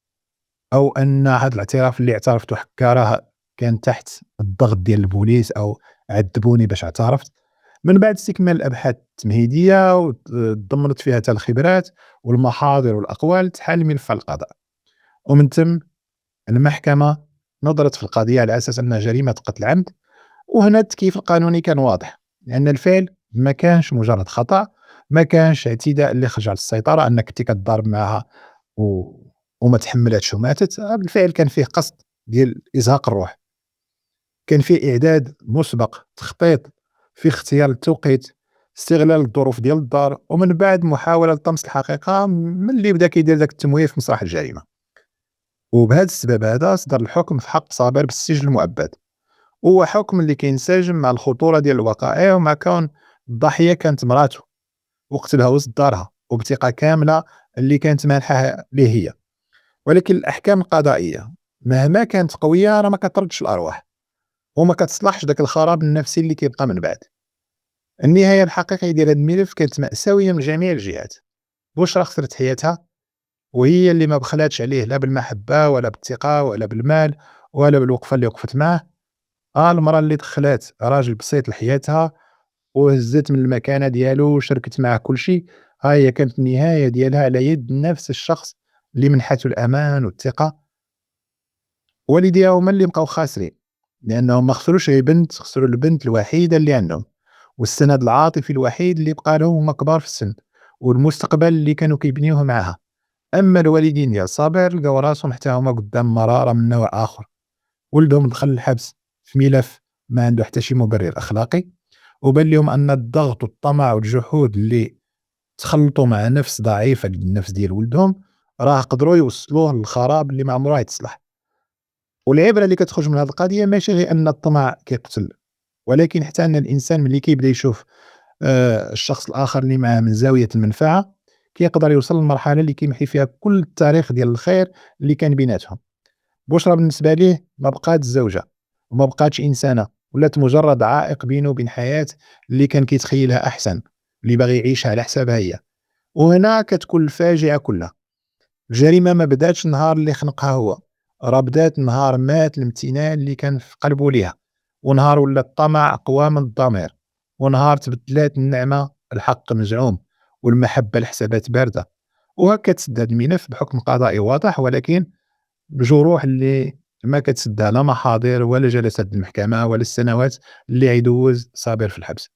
أو أن هاد الاعتراف اللي اعترفته حكا راه كان تحت الضغط ديال البوليس أو عذبوني باش اعترفت. من بعد استكمال الأبحاث التمهيدية وتضمنت فيها حتى الخبرات والمحاضر والأقوال، تحال الملف على القضاء. ومن ثم المحكمة نظرت في القضية على أساس أنها جريمة قتل عمد. وهنا التكييف القانوني كان واضح، لأن الفعل ما كانش مجرد خطأ، ما كانش اعتداء اللي خرج على السيطرة أنك كنتي كتضارب معها و... وما تحملاتش وماتت. بالفعل كان فيه قصد ديال إزهاق الروح، كان فيه إعداد مسبق، تخطيط في اختيار التوقيت، استغلال الظروف ديال الدار، ومن بعد محاولة لطمس الحقيقة من اللي بدا كيدير داك التمويه في مسرح الجريمة. وبهذا السبب هذا صدر الحكم في حق صابر بالسجن المؤبد، وهو حكم اللي كينسجم مع الخطورة ديال الوقائع ومع كون الضحية كانت مراته وقتلها وسط دارها وبثقة كاملة اللي كانت مانحة ليه هي. ولكن الأحكام القضائية مهما كانت قوية راه ما كتردش الأرواح، وما كتصلحش داك الخراب النفسي اللي كيبقى من بعد. النهاية الحقيقية ديال هذا الملف كانت مأساوية من جميع الجهات. بشرى خسرت حياتها، وهي اللي ما بخلاتش عليه لا بالمحبة ولا بالثقة ولا بالمال ولا بالوقفة اللي وقفت معاه. المرأة اللي دخلات راجل بسيط لحياتها وهزت من المكانة ديالو وشاركت معاه كل شيء، ها هي كانت النهاية ديالها على يد نفس الشخص اللي منحته الأمان والثقة. والديها هما اللي بقاو خاسرين، لأنهم ما خسروش غير بنت، خسروا البنت الوحيدة اللي عندهم، والسند العاطفي الوحيد اللي بقى لهم هما كبار في السن، والمستقبل اللي كانوا كيبنيوه معاها. أما الوالدين ديال صابر لقاو راسهم حتى هما قدام مرارة من نوع آخر. ولدهم دخل الحبس في ملف ما عنده حتى شي مبرر أخلاقي، وبان لهم أن الضغط والطمع والجحود اللي تخلطوا مع نفس ضعيفة النفس ديال ولدهم راه قدروا يوصلوه للخراب اللي ما عمره يتصلح. والعبرة اللي كتخرج من هذه القضية ماشي غير أن الطمع كيقتل، ولكن حتى أن الإنسان ملي كيبدا يشوف الشخص الآخر اللي معاه من زاوية المنفعة، كيقدر يوصل للمرحلة اللي كيمحي فيها كل التاريخ ديال الخير اللي كان بيناتهم. بشرى بالنسبة ليه ما بقات زوجة وما بقاتش إنسانة، ولات مجرد عائق بينه وبين حياة اللي كان كيتخيلها أحسن، اللي باغي يعيشها على حسابها هي. وهنا كتكون الفاجعة كلها، الجريمة ما بداتش نهار اللي خنقها هو، راه بدات نهار مات الامتنان اللي كان في قلبه ليها، ونهار ولا الطمع أقوى من الضمير، ونهار تبدلات النعمة الحق مزعوم، والمحبة لحسابات باردة، وهكا تسدى هاد الملف بحكم قضائي واضح، ولكن بجروح اللي ما كتسدها لا محاضر ولا جلسات المحكمة ولا السنوات اللي غيدوز صابر في الحبس.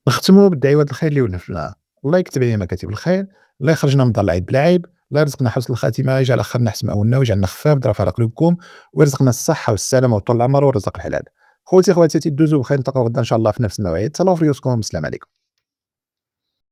نختموا بالدعوات الخير اللي ولفنا. الله يكتب علينا مكاتب الخير، الله يخرجنا من دار العيب بلا عيب، الله يرزقنا حسن الخاتمة، يجعل آخرنا أحسن ما أولنا، ويجعلنا خفاف ظرف على قلوبكم، ويرزقنا الصحة والسلامة وطول العمر والرزق الحلال. خوتي خواتاتي دوزوا بخير، نتلاقاو غدا إن شاء الله في نفس الموعد. تهلاو في ريوسكم، السلام عليكم.